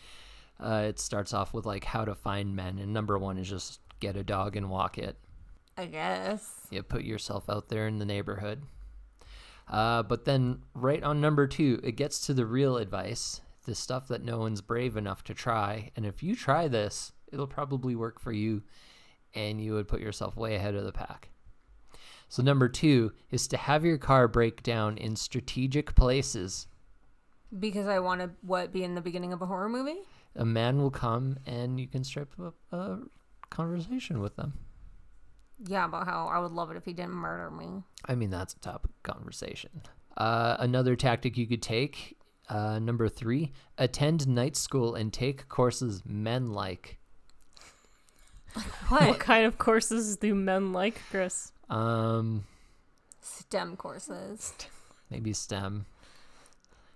it starts off with like how to find men, and number one is just get a dog and walk it. I guess. You put yourself out there in the neighborhood. But then right on number two, it gets to the real advice, the stuff that no one's brave enough to try. And if you try this, it'll probably work for you, and you would put yourself way ahead of the pack. So number two is to have your car break down in strategic places. Because I want to, be in the beginning of a horror movie? A man will come and you can strike up a conversation with them. Yeah, about how I would love it if he didn't murder me. I mean, that's a topic of conversation. Another tactic you could take, number three, attend night school and take courses men like. What kind of courses do men like, Chris? STEM courses. Maybe STEM.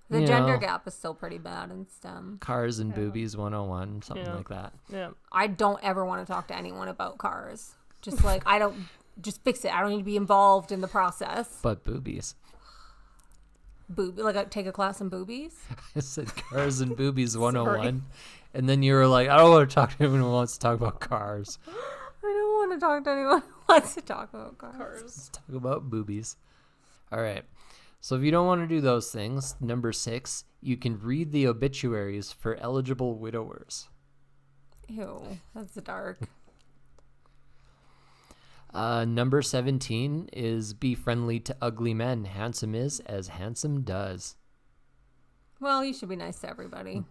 The You gender know, gap is still pretty bad in STEM. Cars and boobies 101, something Yeah. like that. Yeah. I don't ever want to talk to anyone about cars. Just like, I don't, just fix it. I don't need to be involved in the process. But boobies. Take a class in boobies? I said cars and boobies 101. And then you were like, I don't want to talk to anyone who wants to talk about cars. I don't want to talk to anyone who wants to talk about cars. Let's talk about boobies. All right. So if you don't want to do those things, number 6, you can read the obituaries for eligible widowers. Ew, that's dark. Number 17 is be friendly to ugly men. Handsome is as handsome does. Well, you should be nice to everybody.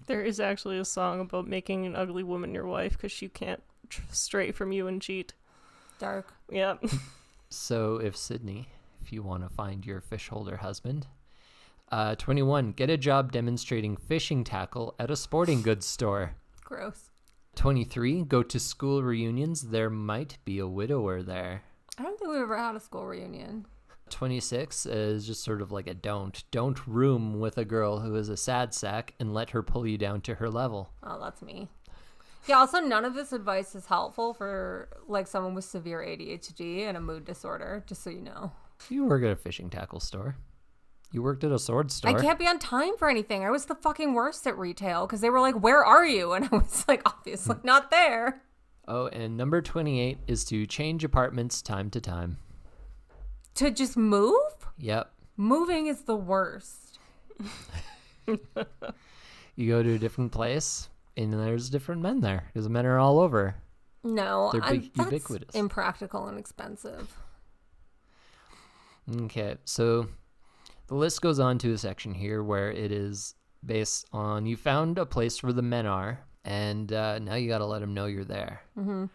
There is actually a song about making an ugly woman your wife because she can't stray from you and cheat. Dark. Yeah. So if Sydney, if you want to find your fish holder husband, 21, get a job demonstrating fishing tackle at a sporting goods store. Gross. 23, go to school reunions. There might be a widower there. I don't think we've ever had a school reunion. 26 is just sort of like a don't. Don't room with a girl who is a sad sack and let her pull you down to her level. Oh, that's me. Yeah, also none of this advice is helpful for like someone with severe ADHD and a mood disorder, just so you know. You work at a fishing tackle store. You worked at a sword store. I can't be on time for anything. I was the fucking worst at retail because they were like, where are you? And I was like, obviously not there. Oh, and number 28 is to change apartments time to time. To just move? Yep. Moving is the worst. You go to a different place, and there's different men there because men are all over. No, They're that's ubiquitous. impractical and expensive. Okay, so the list goes on to a section here where it is based on you found a place where the men are, and now you got to let them know you're there. Mm-hmm.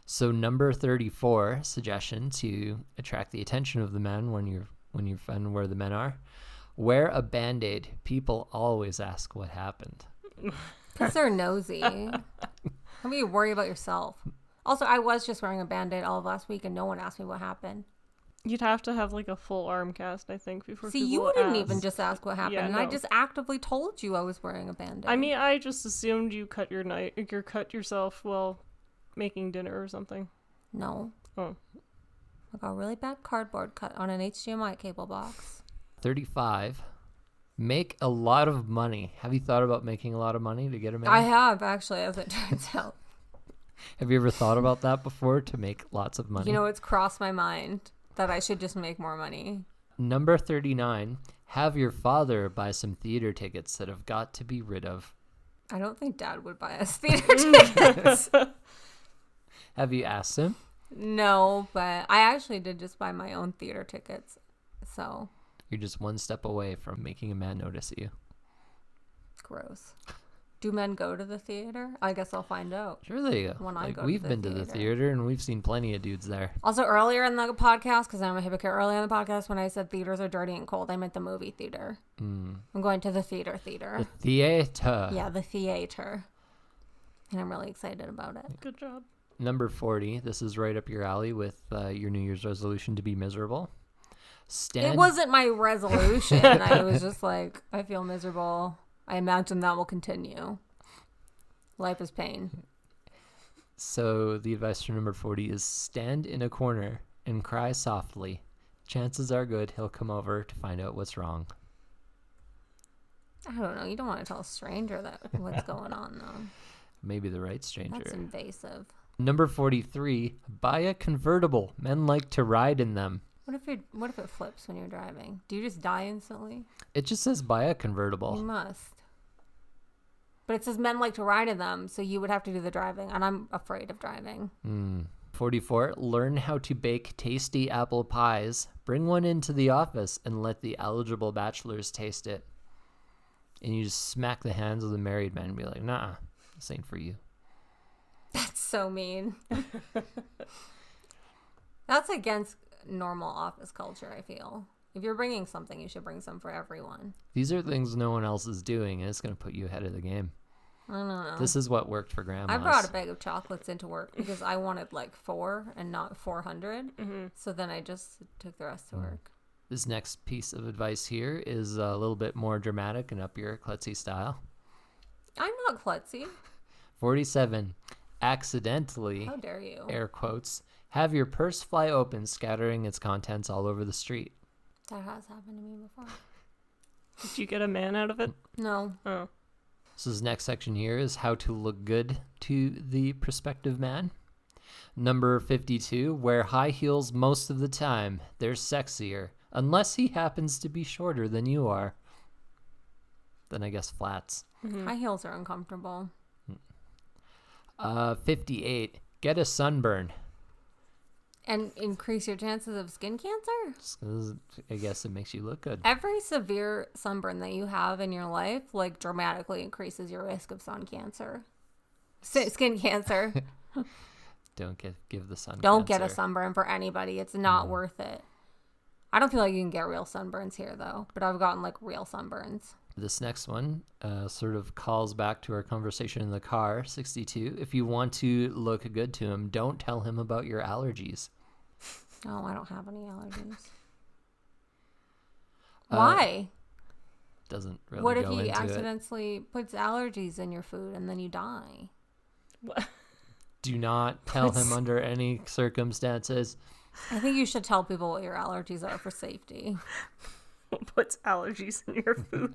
So number 34 suggestion to attract the attention of the men when you find where the men are: wear a Band-Aid. People always ask what happened. Because they're nosy. How about you worry about yourself? Also, I was just wearing a Band-Aid all of last week and no one asked me what happened. You'd have to have like a full arm cast, I think, before See, people you didn't ask. even just ask what happened, Yeah, and I no. just actively told you I was wearing a Band-Aid. I mean, I just assumed you cut yourself while making dinner or something. No. Oh. I got a really bad cardboard cut on an HDMI cable box. 35. Make a lot of money. Have you thought about making a lot of money to get a man? I have, actually, as it turns out. Have you ever thought about that before, to make lots of money? You know, it's crossed my mind that I should just make more money. Number 39. Have your father buy some theater tickets that have got to be rid of. I don't think Dad would buy us theater tickets. Have you asked him? No, but I actually did just buy my own theater tickets. So, You're just one step away from making a man notice you. gross. Do men go to the theater? I guess I'll find out. Sure they go. When I go to we've the been to the theater. theater and we've seen plenty of dudes there. Also, earlier in the podcast, because I'm a hypocrite, earlier in the podcast when I said theaters are dirty and cold, I meant the movie theater. I'm going to the theater. The theater. Yeah, the theater. And I'm really excited about it. Good job. Number 40. This is right up your alley with your New Year's resolution to be miserable. It wasn't my resolution. I was just like, I feel miserable. I imagine that will continue. Life is pain. So the advice for number 40 is stand in a corner and cry softly. Chances are good he'll come over to find out what's wrong. I don't know. You don't want to tell a stranger that what's going on, though. Maybe the right stranger. That's invasive. Number 43, buy a convertible. Men like to ride in them. What if it flips when you're driving? Do you just die instantly? It just says buy a You convertible. must. But it says men like to ride in them, so you would have to do the driving, and I'm afraid of driving. 44, learn how to bake tasty apple pies. Bring one into the office and let the eligible bachelors taste it. And you just smack the hands of the married men and be like, nah, this ain't for you. That's so mean. That's against normal office culture, I feel. If you're bringing something, you should bring some for everyone. These are things no one else is doing, and it's going to put you ahead of the game. I don't know. This is what worked for grandmas. I brought a bag of chocolates into work because I wanted like 4 and not 400. So then I just took the rest to work. This next piece of advice here is a little bit more dramatic and up your klutzy style. I'm not klutzy. 47, accidentally, How dare you? air quotes, have your purse fly open, scattering its contents all over the street. That has happened to me before. Did you get a man out of it? No. Oh. So this next section here is how to look good to the prospective man. Number 52, wear high heels most of the time. They're sexier, unless he happens to be shorter than you are. Then I guess flats. High heels are uncomfortable. 58, get a sunburn. And increase your chances of skin cancer? Just 'cause I guess it makes you look good. Every severe sunburn that you have in your life, like, dramatically increases your risk of skin cancer. Skin cancer. Don't give the sun Don't get a cancer. sunburn for anybody. It's not worth it. I don't feel like you can get real sunburns here, though. But I've gotten, like, real sunburns. This next one sort of calls back to our conversation in the car. 62. If you want to look good to him, don't tell him about your allergies. Oh, I don't have any allergies. Why? Doesn't really What if go he into it. accidentally puts allergies in your food and then you die? What? Do not tell him under any circumstances. I think you should tell people what your allergies are for safety. Puts allergies in your food?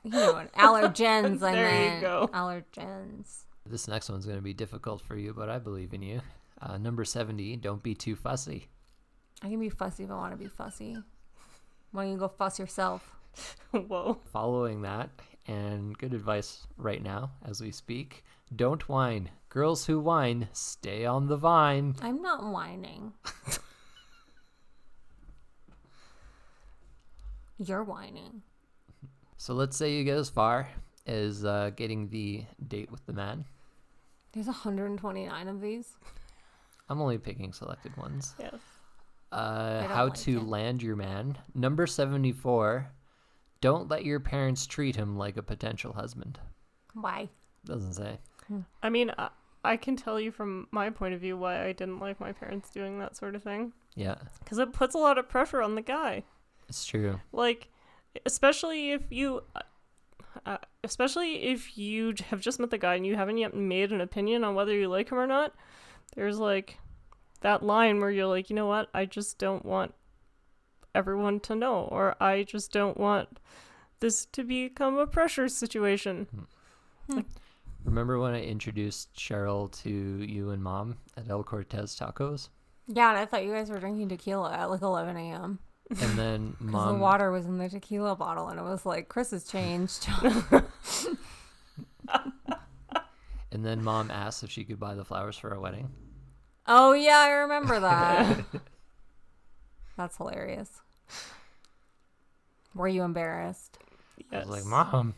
You know what? Allergens, I There you meant. go. Allergens. This next one's going to be difficult for you, but I believe in you. Number 70, don't be too fussy. I can be fussy if I want to be fussy. Why don't you go fuss yourself? Whoa. Following that, and good advice right now as we speak, don't whine. Girls who whine, stay on the vine. I'm not whining. You're whining. So let's say you get as far as getting the date with the man. There's 129 of these. I'm only picking selected ones. Yes. don't How like to it. land your man. Number 74, don't let your parents treat him like a potential husband. Why? Doesn't say. I mean, I can tell you from my point of view why I didn't like my parents doing that sort of thing. Yeah, Because it puts a lot of pressure on the guy. it's true. Like, especially if you have just met the guy and you haven't yet made an opinion on whether you like him or not. There's like that line where you're like, you know what, I just don't want everyone to know, or I just don't want this to become a pressure situation. Remember when I introduced Sheryl to you and Mom at El Cortez Tacos? Yeah, and I thought you guys were drinking tequila at like 11 a.m. And then Because Mom... the water was in the tequila bottle, and it was like, Chris has changed. And then Mom asked if she could buy the flowers for our wedding. Oh, yeah, I remember that. That's hilarious. Were you embarrassed? I was like, Yes. Mom.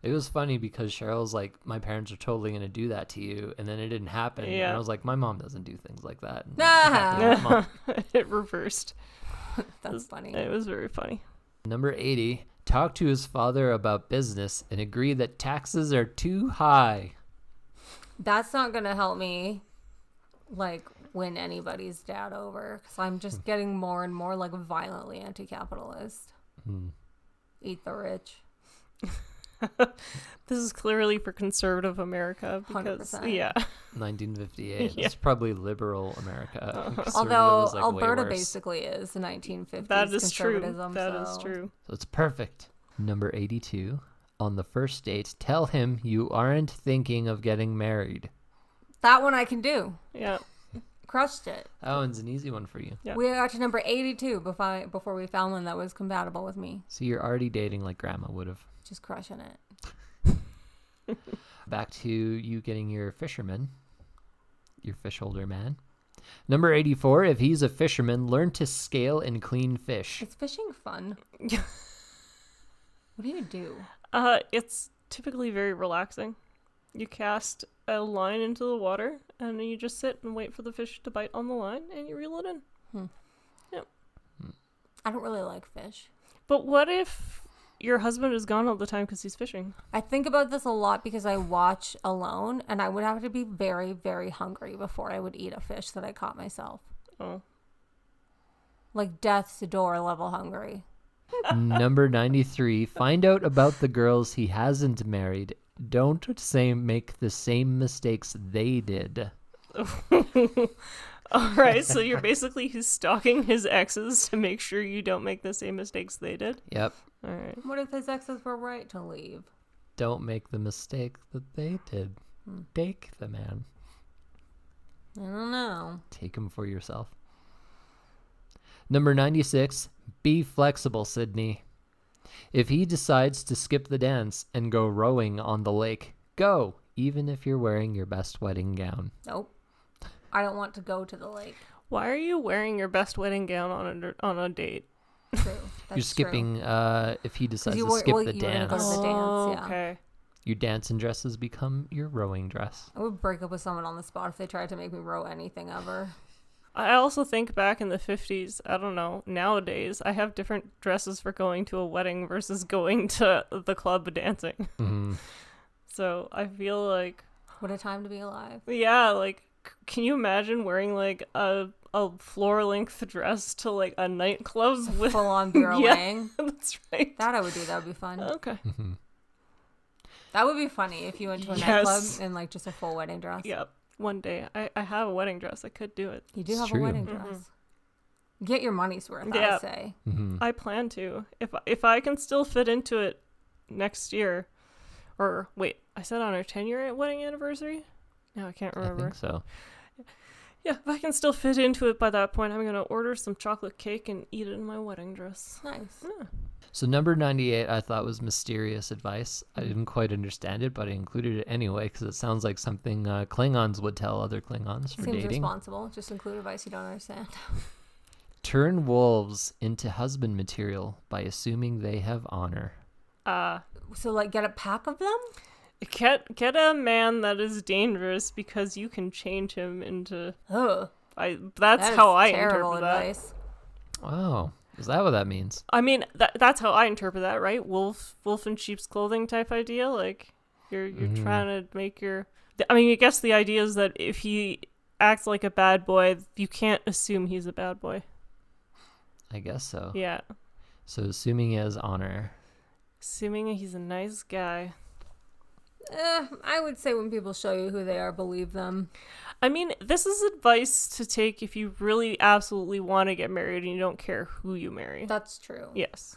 It was funny because Cheryl's like, my parents are totally going to do that to you. And then it didn't happen. And Yeah. I was like, my mom doesn't do things like that. And Ah. Mom. It reversed. That's funny. It was very funny. Number 80, talk to his father about business and agree that taxes are too high. That's not going to help me, like, win anybody's dad over. Because I'm just getting more and more, like, violently anti-capitalist. Eat the rich. This is clearly for conservative America because 100%. yeah. 1958. Yeah. It's probably liberal America. Conservative Although is, like, way Alberta worse. basically is the 1950s That is true. conservatism. That is so- true. So it's perfect. Number 82, on the first date, tell him you aren't thinking of getting married. That one I can do. Yeah. Crushed it. That one's an easy one for you. Yeah. We got to number 82 before we found one that was compatible with me. So you're already dating like grandma would have. Just crushing it. Back to you getting your fisherman, your fish holder man. Number 84, if he's a fisherman, learn to scale and clean fish. Is fishing fun? What do you do? It's typically very relaxing. You cast a line into the water and you just sit and wait for the fish to bite on the line and you reel it in. I don't really like fish. But what if your husband is gone all the time because he's fishing? I think about this a lot because I watch alone, and I would have to be very, very hungry before I would eat a fish that I caught myself. Oh. Like death's door level hungry. Number 93, find out about the girls he hasn't married. Don't make the same mistakes they did. All right, so you're basically stalking his exes to make sure you don't make the same mistakes they did. Yep. All right. What if his exes were right to leave? Don't make the mistake that they did. Take the man. I don't know. Take him for yourself. Number 96, be flexible, Sydney. If he decides to skip the dance and go rowing on the lake, go, even if you're wearing your best wedding gown. Nope. I don't want to go to the lake. Why are you wearing your best wedding gown on a date? True. That's You're skipping, if he decides you to were- skip well, the you were gonna dance, go to the dance, yeah. Okay. your dancing dresses become your rowing dress. I would break up with someone on the spot if they tried to make me row anything ever. I also think back in the 50s, I don't know, nowadays, I have different dresses for going to a wedding versus going to the club dancing. Mm-hmm. So I feel like, What a time to be alive. yeah, like, can you imagine wearing like a floor-length dress to like a nightclub with... Full on beer Yeah. weighing. That's right. That I would do. That would be fun. Okay. Mm-hmm. That would be funny if you went to a Yes. nightclub in like just a full wedding dress. Yep. One day. I have a wedding dress. I could do it. You do It's have true. a wedding Mhm. dress. Get your money's worth, Yeah. I say. Mm-hmm. I plan to. If I can still fit into it next year. Or, wait, I said on our 10-year wedding anniversary? No, I can't I remember. think so. Yeah, if I can still fit into it by that point, I'm going to order some chocolate cake and eat it in my wedding dress. Nice. Yeah. So number 98 I thought was mysterious advice. I didn't quite understand it, but I included it anyway because it sounds like something Klingons would tell other Klingons for Seems dating. responsible. Just include advice you don't understand. Turn wolves into husband material by assuming they have honor. So, like, get a pack of them? Get a man that is dangerous because you can change him into... Ugh. That's That is how I terrible interpret that. advice. Oh, is that what that means? I mean, that's how I interpret that, right? Wolf in sheep's clothing type idea. Like, you're Mhm. trying to make your... I mean, I guess the idea is that if he acts like a bad boy, you can't assume he's a bad boy. I guess so. Yeah. So assuming he has honor. Assuming he's a nice guy. I would say when people show you who they are, believe them. I mean, this is advice to take if you really absolutely want to get married and you don't care who you marry. That's true. Yes.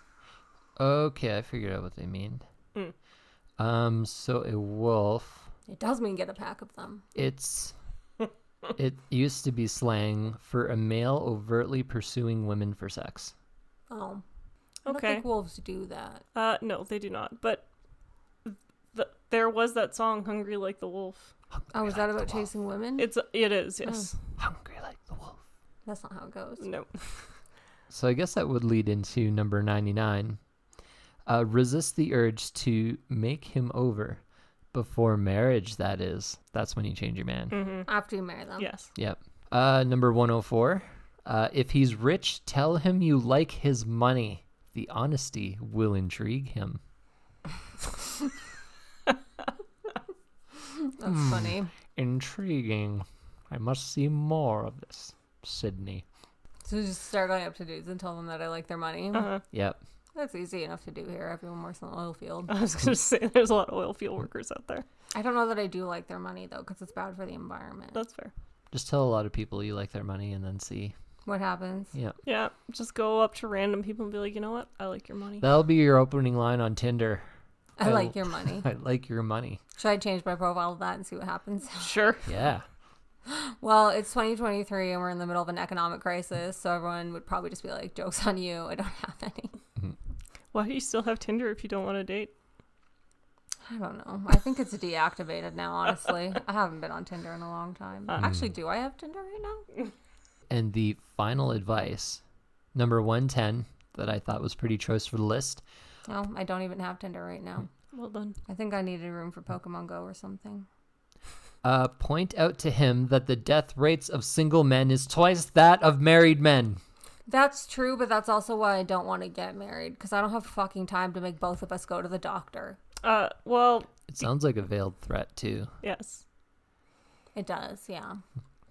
Okay, I figured out what they mean. Mm. So a wolf, It does mean get a pack of them. it used to be slang for a male overtly pursuing women for sex. Oh. I don't Okay. think wolves do that. No, they do not. But there was that song, "Hungry Like the Wolf." Oh, is that about chasing women? It is, yes. Hungry like the wolf. That's not how it goes. No. So I guess that would lead into number 99. Resist the urge to make him over. Before marriage, that is. That's when you change your man. Mm-hmm. After you marry them. Yes. Yep. Number 104. If he's rich, tell him you like his money. The honesty will intrigue him. That's funny. Intriguing. I must see more of this. Sydney. So just start going up to dudes and tell them that I like their money. Uh-huh. Yep. That's easy enough to do here. Everyone works in the oil field. I was going to say, there's a lot of oil field workers out there. I don't know that I do like their money, though, because it's bad for the environment. That's fair. Just tell a lot of people you like their money and then see. What happens? Yep. Yeah, just go up to random people and be like, you know what? I like your money. That'll be your opening line on Tinder. I like your money. I like your money. Should I change my profile to that and see what happens? Sure. Yeah. Well, it's 2023 and we're in the middle of an economic crisis, so everyone would probably just be like, joke's on you. I don't have any. Why do you still have Tinder if you don't want to date? I don't know. I think it's deactivated now, honestly. I haven't been on Tinder in a long time. Actually, do I have Tinder right now? And the final advice, number 110, that I thought was pretty choice for the list. No, I don't even have Tinder right now. Well done. I think I needed room for Pokemon Go or something. Point out to him that the death rates of single men is twice that of married men. That's true, but that's also why I don't want to get married, because I don't have fucking time to make both of us go to the doctor. Well, It sounds like a veiled threat, too. yes. It does, yeah.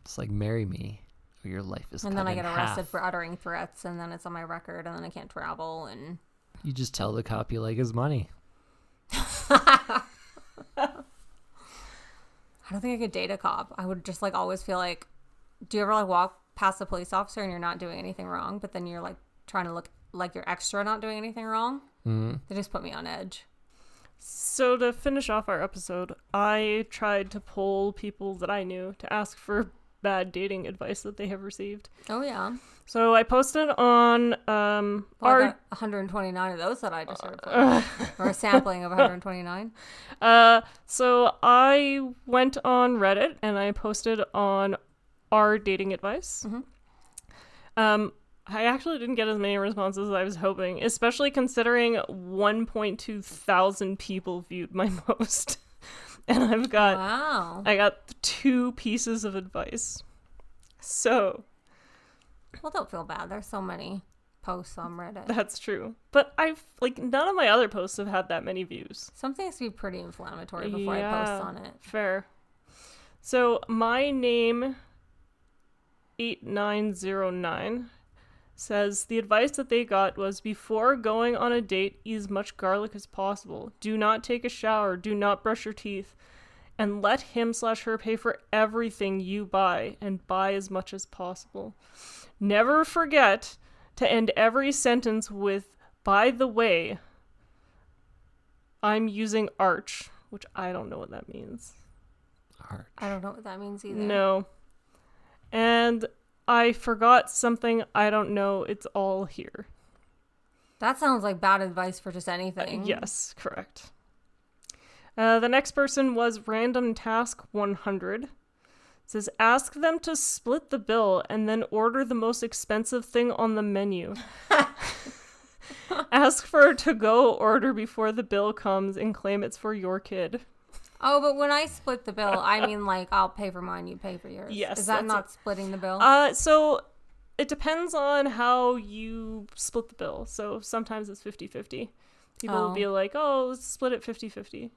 It's like, marry me, or your life is And cut then I in get arrested half. for uttering threats, and then it's on my record, and then I can't travel, and... You just tell the cop you like his money. I don't think I could date a cop. I would just, like, always feel like... Do you ever, like, walk past a police officer and you're not doing anything wrong, but then you're, like, trying to look like you're extra not doing anything wrong? Mm-hmm. They just put me on edge. So to finish off our episode, I tried to poll people that I knew to ask for bad dating advice that they have received. Oh, yeah. So I posted on Well, I our got 129 of those that I just heard from. Or a sampling of 129. so I went on Reddit and I posted on our dating advice. Mm-hmm. I actually didn't get as many responses as I was hoping, especially considering 1.2 thousand people viewed my post. And Wow. I got 2 pieces of advice. So, Well, don't feel bad. There's so many posts on Reddit. That's true. But none of my other posts have had that many views. Some things can be pretty inflammatory before I post on it. Fair. So my name 8909 says the advice that they got was before going on a date, eat as much garlic as possible. Do not take a shower. Do not brush your teeth. And let him/her pay for everything you buy and buy as much as possible. Never forget to end every sentence with, by the way, I'm using arch, which I don't know what that means. Arch. I don't know what that means either. No. And I forgot something. I don't know. It's all here. That sounds like bad advice for just anything. Yes, correct. The next person was Random Task 100. It says, ask them to split the bill and then order the most expensive thing on the menu. Ask for a to-go order before the bill comes and claim it's for your kid. Oh, but when I split the bill, I mean, like, I'll pay for mine, you pay for yours. Yes. Is that not splitting the bill? So it depends on how you split the bill. So sometimes it's 50-50. People will be like, oh, let's split it 50-50.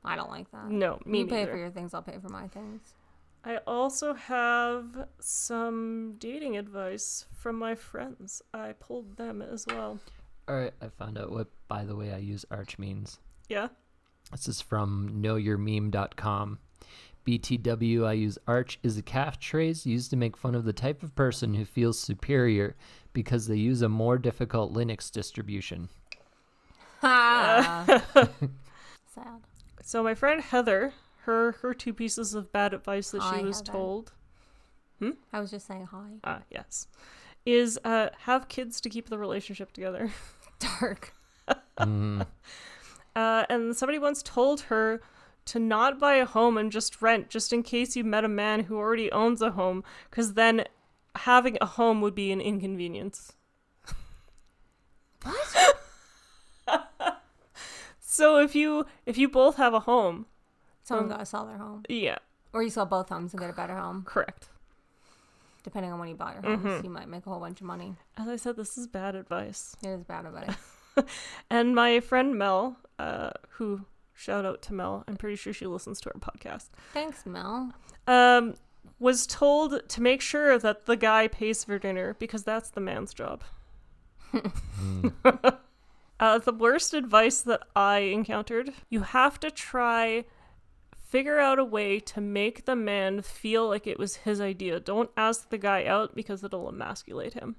I don't like that. No, me You pay neither. for your things, I'll pay for my things. I also have some dating advice from my friends. I pulled them as well. All right, I found out what, by the way, I use arch means. Yeah? This is from knowyourmeme.com. BTW, I use arch is a catchphrase used to make fun of the type of person who feels superior because they use a more difficult Linux distribution. Ha! Sad. So my friend Heather, her two pieces of bad advice that she Hi, was Heather. told. I was just saying hi. Yes. Is have kids to keep the relationship together. Dark. Mm. And somebody once told her to not buy a home and just rent, just in case you met a man who already owns a home, because then having a home would be an inconvenience. What? So if you both have a home, Someone gotta sell their home. yeah, Or you sell both homes and get a better home. correct. Depending on when you bought your homes, you might make a whole bunch of money. As I said, this is bad advice. It is bad advice. And my friend Mel, who, shout out to Mel, I'm pretty sure she listens to our podcast, Thanks, Mel. was told to make sure that the guy pays for dinner because that's the man's job. The worst advice that I encountered, you have to figure out a way to make the man feel like it was his idea. Don't ask the guy out because it'll emasculate him.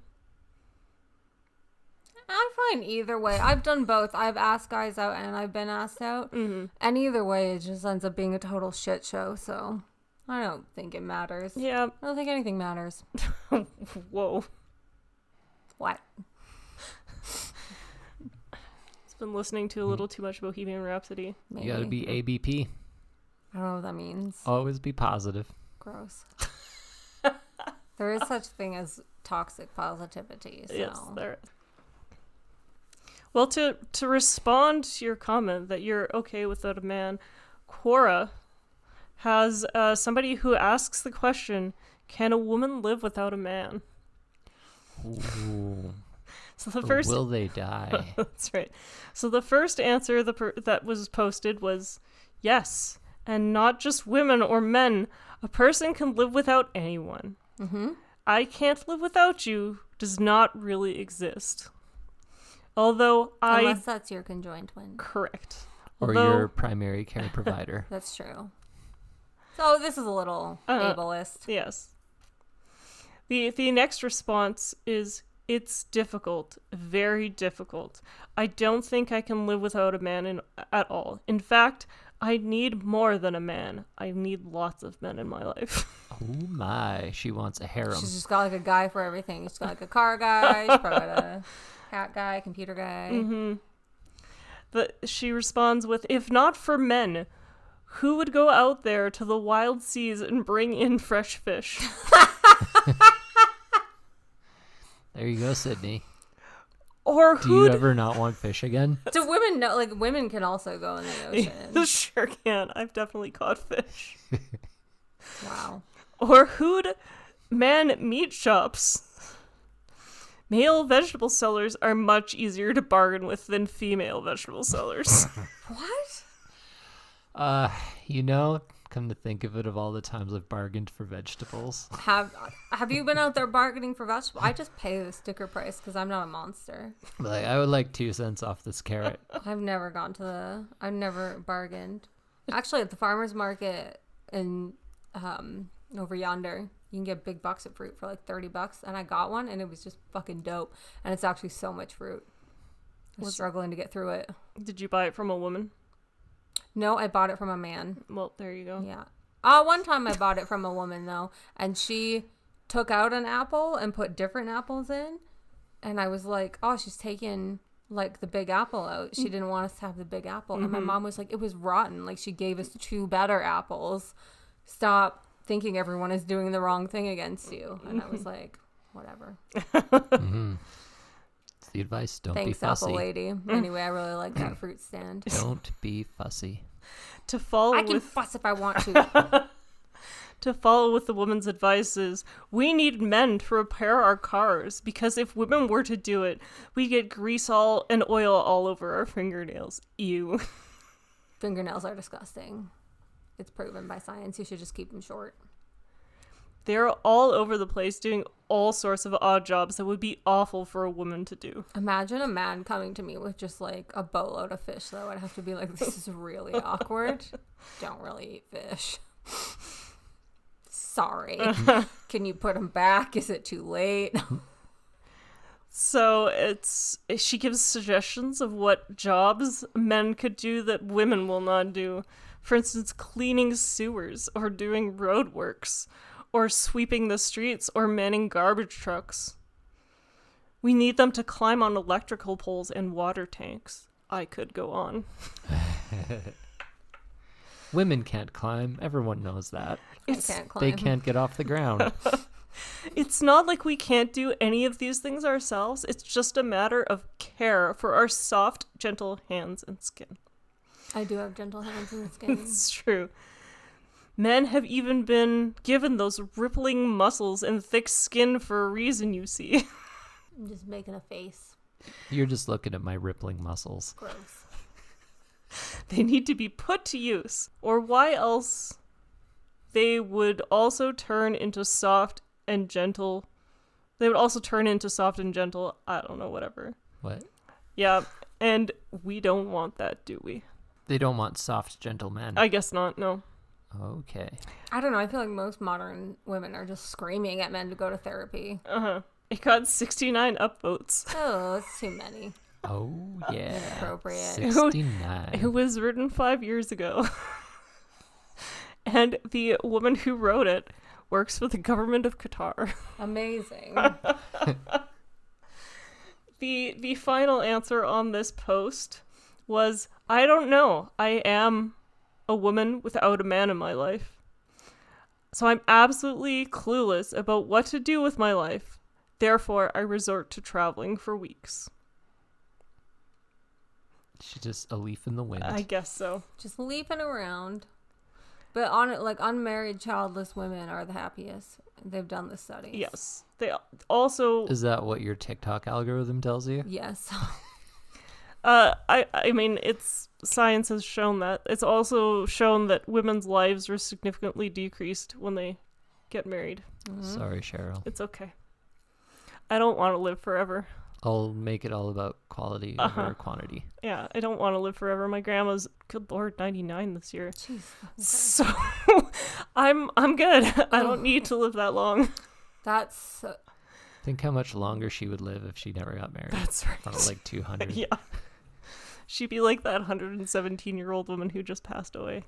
I'm fine either way. I've done both. I've asked guys out and I've been asked out. Mm-hmm. And either way, it just ends up being a total shit show. So I don't think it matters. Yeah. I don't think anything matters. Whoa. What? It's been listening to a little too much Bohemian Rhapsody. Maybe. You gotta be ABP. I don't know what that means. Always be positive. Gross. There is such thing as toxic positivity. So. Yes, there is. Well, to respond to your comment that you're okay without a man, Quora has somebody who asks the question, can a woman live without a man? Ooh. So the Or first... will they die? That's right. So the first answer that was posted was, yes, and not just women or men. A person can live without anyone. Mm-hmm. I can't live without you does not really exist. Although Unless that's your conjoined twin. Correct. Or Although, your primary care provider. That's true. So this is a little ableist. Yes. The next response is, it's difficult. Very difficult. I don't think I can live without a man at all. In fact, I need more than a man. I need lots of men in my life. Oh my, she wants a harem. She's just got like a guy for everything. She's got like a car guy. She's probably got a cat guy, computer guy. Mm-hmm. But she responds with, if not for men, who would go out there to the wild seas and bring in fresh fish? There you go, Sydney. Or Do you ever not want fish again? Do women know? Like women can also go in the ocean. Sure can. I've definitely caught fish. Wow. Or who'd man meat shops? Male vegetable sellers are much easier to bargain with than female vegetable sellers. What? Come to think of it, of all the times I've bargained for vegetables. Have you been out there bargaining for vegetables? I just pay the sticker price because I'm not a monster. Like, I would like 2 cents off this carrot. I've never bargained. Actually, at the farmer's market in over yonder, you can get big bucks of fruit for like $30, and I got one, and it was just fucking dope. And it's actually so much fruit. I was struggling to get through it. Did you buy it from a woman? No, I bought it from a man. Well, there you go. Yeah. One time I bought it from a woman, though, and she took out an apple and put different apples in, and I was like, oh, she's taking like the big apple out. She didn't want us to have the big apple. And my mom was like, it was rotten. Like, she gave us 2 better apples. Stop thinking everyone is doing the wrong thing against you. And I was like, whatever. Mm-hmm. It's the advice. Don't Thanks, be fussy. apple lady. Anyway, I really like that fruit stand. Don't be fussy. To follow I can with fuss if I want to. to follow with the woman's advice is, we need men to repair our cars, because if women were to do it, we get grease all and oil all over our fingernails. Ew. Fingernails are disgusting. It's proven by science. You should just keep them short. They're all over the place doing all sorts of odd jobs that would be awful for a woman to do. Imagine a man coming to me with just like a boatload of fish, though. I'd have to be like, this is really awkward. Don't really eat fish. Sorry. Can you put them back? Is it too late? So she gives suggestions of what jobs men could do that women will not do. For instance, cleaning sewers, or doing roadworks, or sweeping the streets, or manning garbage trucks. We need them to climb on electrical poles and water tanks. I could go on. Women can't climb. Everyone knows that. I can't climb. They can't get off the ground. It's not like we can't do any of these things ourselves. It's just a matter of care for our soft, gentle hands and skin. I do have gentle hands in this game. It's true. Men have even been given those rippling muscles and thick skin for a reason, you see. I'm just making a face. You're just looking at my rippling muscles. Gross. They need to be put to use. Or why else they would also turn into soft and gentle. They would also turn into soft and gentle. I don't know, whatever. What? Yeah, and we don't want that, do we? They don't want soft, gentle men. I guess not, no. Okay. I don't know. I feel like most modern women are just screaming at men to go to therapy. Uh-huh. It got 69 upvotes. Oh, that's too many. Oh, yeah. Inappropriate. 69. It was written 5 years ago. And the woman who wrote it works for the government of Qatar. Amazing. The final answer on this post was, I don't know. I am a woman without a man in my life. So I'm absolutely clueless about what to do with my life. Therefore, I resort to traveling for weeks. She's just a leaf in the wind. I guess so. Just leaping around. But on it, like, unmarried, childless women are the happiest. They've done the studies. Yes. They also... Is that what your TikTok algorithm tells you? Yes. I mean, it's science has shown that. It's also shown that women's lives are significantly decreased when they get married. Mm-hmm. Sorry, Sheryl. It's okay. I don't want to live forever. I'll make it all about quality over quantity. Yeah, I don't want to live forever. My grandma's, good Lord, 99 this year. Jeez. So I'm good. I don't need to live that long. That's... Think how much longer she would live if she never got married. That's right. Probably like 200. Yeah. She'd be like that 117-year-old woman who just passed away.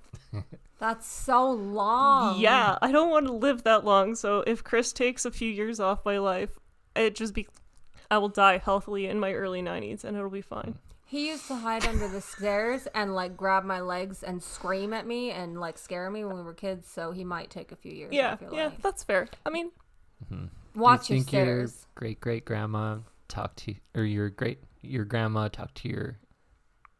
That's so long. Yeah, I don't want to live that long. So if Chris takes a few years off my life, I will die healthily in my early 90s and it'll be fine. He used to hide under the stairs and like grab my legs and scream at me and like scare me when we were kids. So he might take a few years off your life. That's fair. I mean, watch you your think stairs. your great grandma talked to, or your grandma talked to your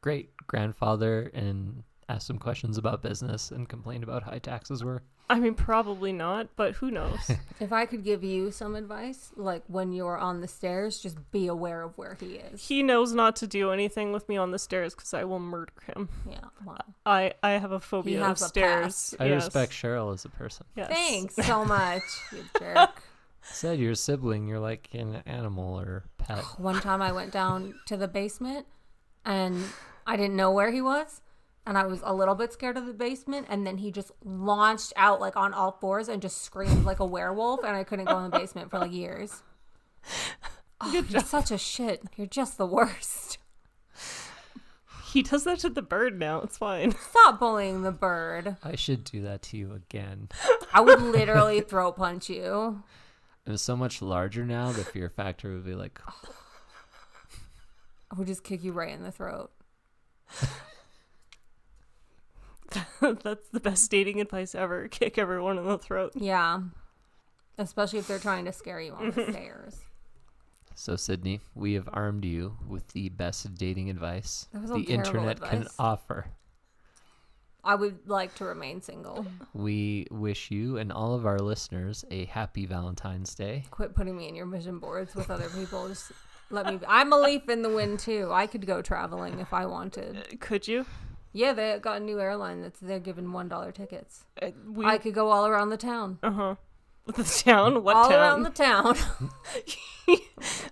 great grandfather and asked some questions about business and complained about high taxes were? I mean, probably not, but who knows? If I could give you some advice, like when you're on the stairs, just be aware of where he is. He knows not to do anything with me on the stairs because I will murder him. Yeah, wow. I have a phobia He of has a stairs. past. I Yes. respect Sheryl as a person. Yes. Thanks so much, you jerk. Said you're a sibling, you're like an animal or pet. One time I went down to the basement and I didn't know where he was. And I was a little bit scared of the basement. And then he just launched out like on all fours and just screamed like a werewolf. And I couldn't go in the basement for like years. Oh, you're such a shit. You're just the worst. He does that to the bird now. It's fine. Stop bullying the bird. I should do that to you again. I would literally throat punch you. I'm so much larger now, the fear factor would be like, I would just kick you right in the throat. That's the best dating advice ever. Kick everyone in the throat. Yeah. Especially if they're trying to scare you on the stairs. So Sydney, we have armed you with the best dating advice That was the all terrible internet can advice. offer. I would like to remain single. We wish you and all of our listeners a happy Valentine's Day. Quit putting me in your vision boards with other people. Just let me be. I'm a leaf in the wind too. I could go traveling if I wanted. Could you? Yeah, they got a new airline they're giving $1 tickets. We, I could go all around the town. uh-huh. The town? What all town? around the town.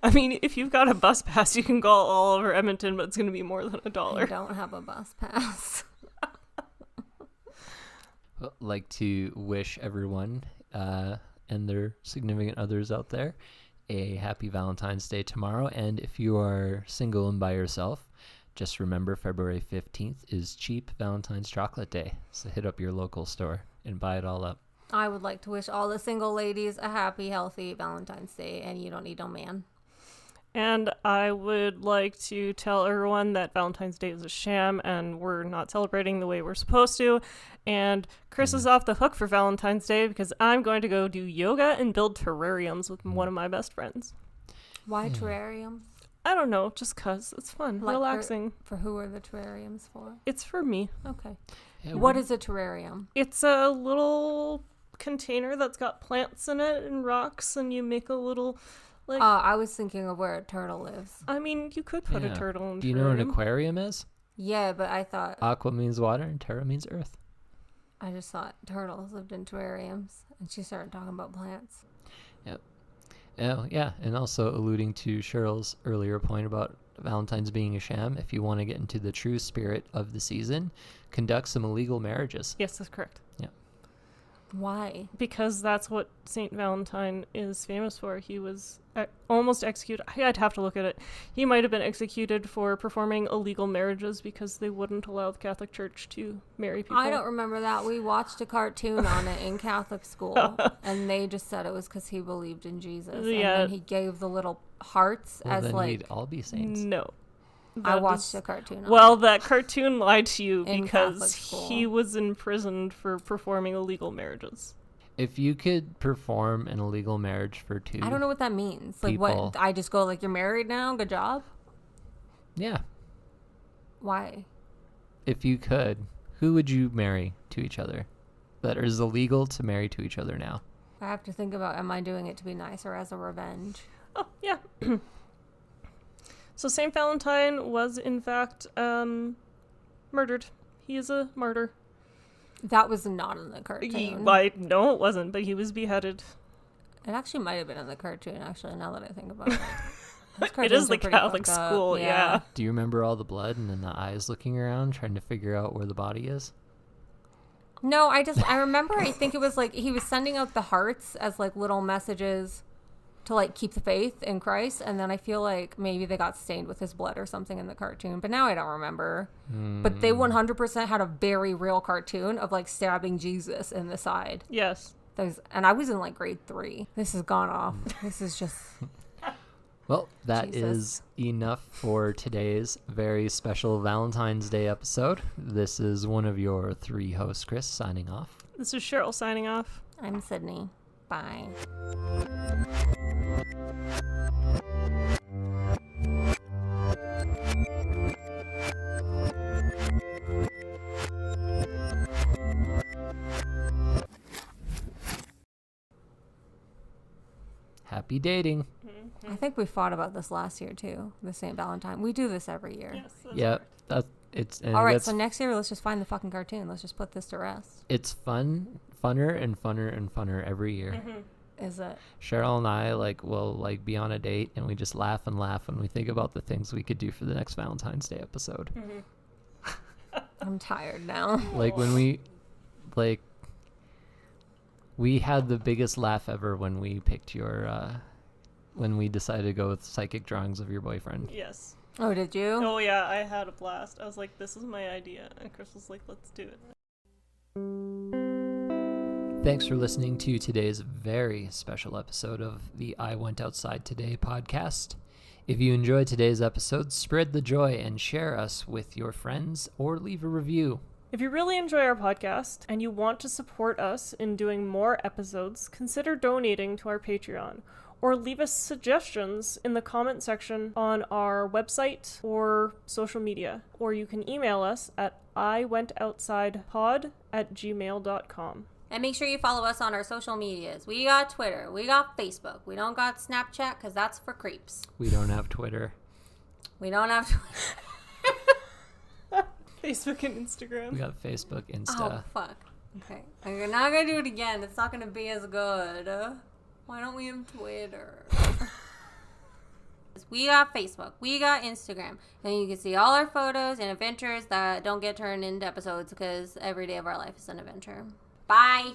I mean, if you've got a bus pass, you can go all over Edmonton, but it's going to be more than I $1. don't have a bus pass. I'd like to wish everyone and their significant others out there a happy Valentine's Day tomorrow. And if you are single and by yourself, just remember February 15th is cheap Valentine's Chocolate Day. So hit up your local store and buy it all up. I would like to wish all the single ladies a happy, healthy Valentine's Day, and you don't need no man. And I would like to tell everyone that Valentine's Day is a sham and we're not celebrating the way we're supposed to. And Chris is off the hook for Valentine's Day because I'm going to go do yoga and build terrariums with one of my best friends. Why terrariums? I don't know, just 'cause it's fun, Like relaxing. For who are the terrariums for? It's for me. Okay. Yeah, What is a terrarium? It's a little container that's got plants in it and rocks, and you make a little, like, I was thinking of where a turtle lives. I mean, you could put a Yeah. turtle in Do you know what an terrarium. aquarium is? Yeah, but I thought Aqua means water and terra means earth. I just thought turtles lived in terrariums, and she started talking about plants. Oh, yeah, and also alluding to Cheryl's earlier point about Valentine's being a sham, if you want to get into the true spirit of the season, conduct some illegal marriages. Yes, that's correct. Why? Because that's what Saint Valentine is famous for. He was almost executed. I'd have to look at it. He might have been executed for performing illegal marriages because they wouldn't allow the Catholic Church to marry people. I don't remember that. We watched a cartoon on it in Catholic school, and they just said it was because he believed in Jesus. Yeah. And then he gave the little hearts Well, as then like we'd all be saints. No. I That watched is- a cartoon. On Well, it. that cartoon lied to you In Catholic because school. he was imprisoned for performing illegal marriages. If you could perform an illegal marriage for two, I don't know what that means. Like, People. what? I just go like, "You're married now. Good job." Yeah, Why? if you could, who would you marry to each other? That is illegal to marry to each other now. I have to think about: am I doing it to be nice or as a revenge? Oh, yeah. So Saint Valentine was, in fact, murdered. He is a martyr. That was not in the cartoon. No, it wasn't, but he was beheaded. It actually might have been in the cartoon. Actually, now that I think about it, Those It cartoons is are the pretty Catholic fucked up. school, yeah. Do you remember all the blood and then the eyes looking around trying to figure out where the body is? No, I remember. I think it was like he was sending out the hearts as like little messages to like keep the faith in Christ, and then I feel like maybe they got stained with his blood or something in the cartoon, but now I don't remember. But they 100% had a very real cartoon of like stabbing Jesus in the side. Yes. And I was in like grade 3. This has gone off. This is just Well, that Jesus. is enough for today's very special Valentine's Day episode. This is one of your three hosts, Chris, signing off. This is Sheryl signing off. I'm Sydney. Bye. Happy dating. I think we fought about this last year too. The St. Valentine. We do this every year. Yes. Yep. And All right, that's- so next year let's just find the fucking cartoon. Let's just put this to rest. It's funner and funner and funner every year. Is it? Sheryl and I will be on a date and we just laugh and laugh when we think about the things we could do for the next Valentine's Day episode. I'm tired now. When we had the biggest laugh ever when we picked when we decided to go with psychic drawings of your boyfriend. Yes. Oh, did you? Oh yeah, I had a blast. I was like, this is my idea. And Chris was like, let's do it. Thanks for listening to today's very special episode of the I Went Outside Today podcast. If you enjoyed today's episode, spread the joy and share us with your friends or leave a review. If you really enjoy our podcast and you want to support us in doing more episodes, consider donating to our Patreon or leave us suggestions in the comment section on our website or social media. Or you can email us at iwentoutsidepod@gmail.com. And make sure you follow us on our social medias. We got Twitter. We got Facebook. We don't got Snapchat because that's for creeps. We don't have Twitter. We don't have Twitter. Facebook and Instagram. We got Facebook, Insta. Oh, fuck. Okay. I'm not going to do it again. It's not going to be as good. Why don't we have Twitter? We got Facebook. We got Instagram. And you can see all our photos and adventures that don't get turned into episodes because every day of our life is an adventure. Bye.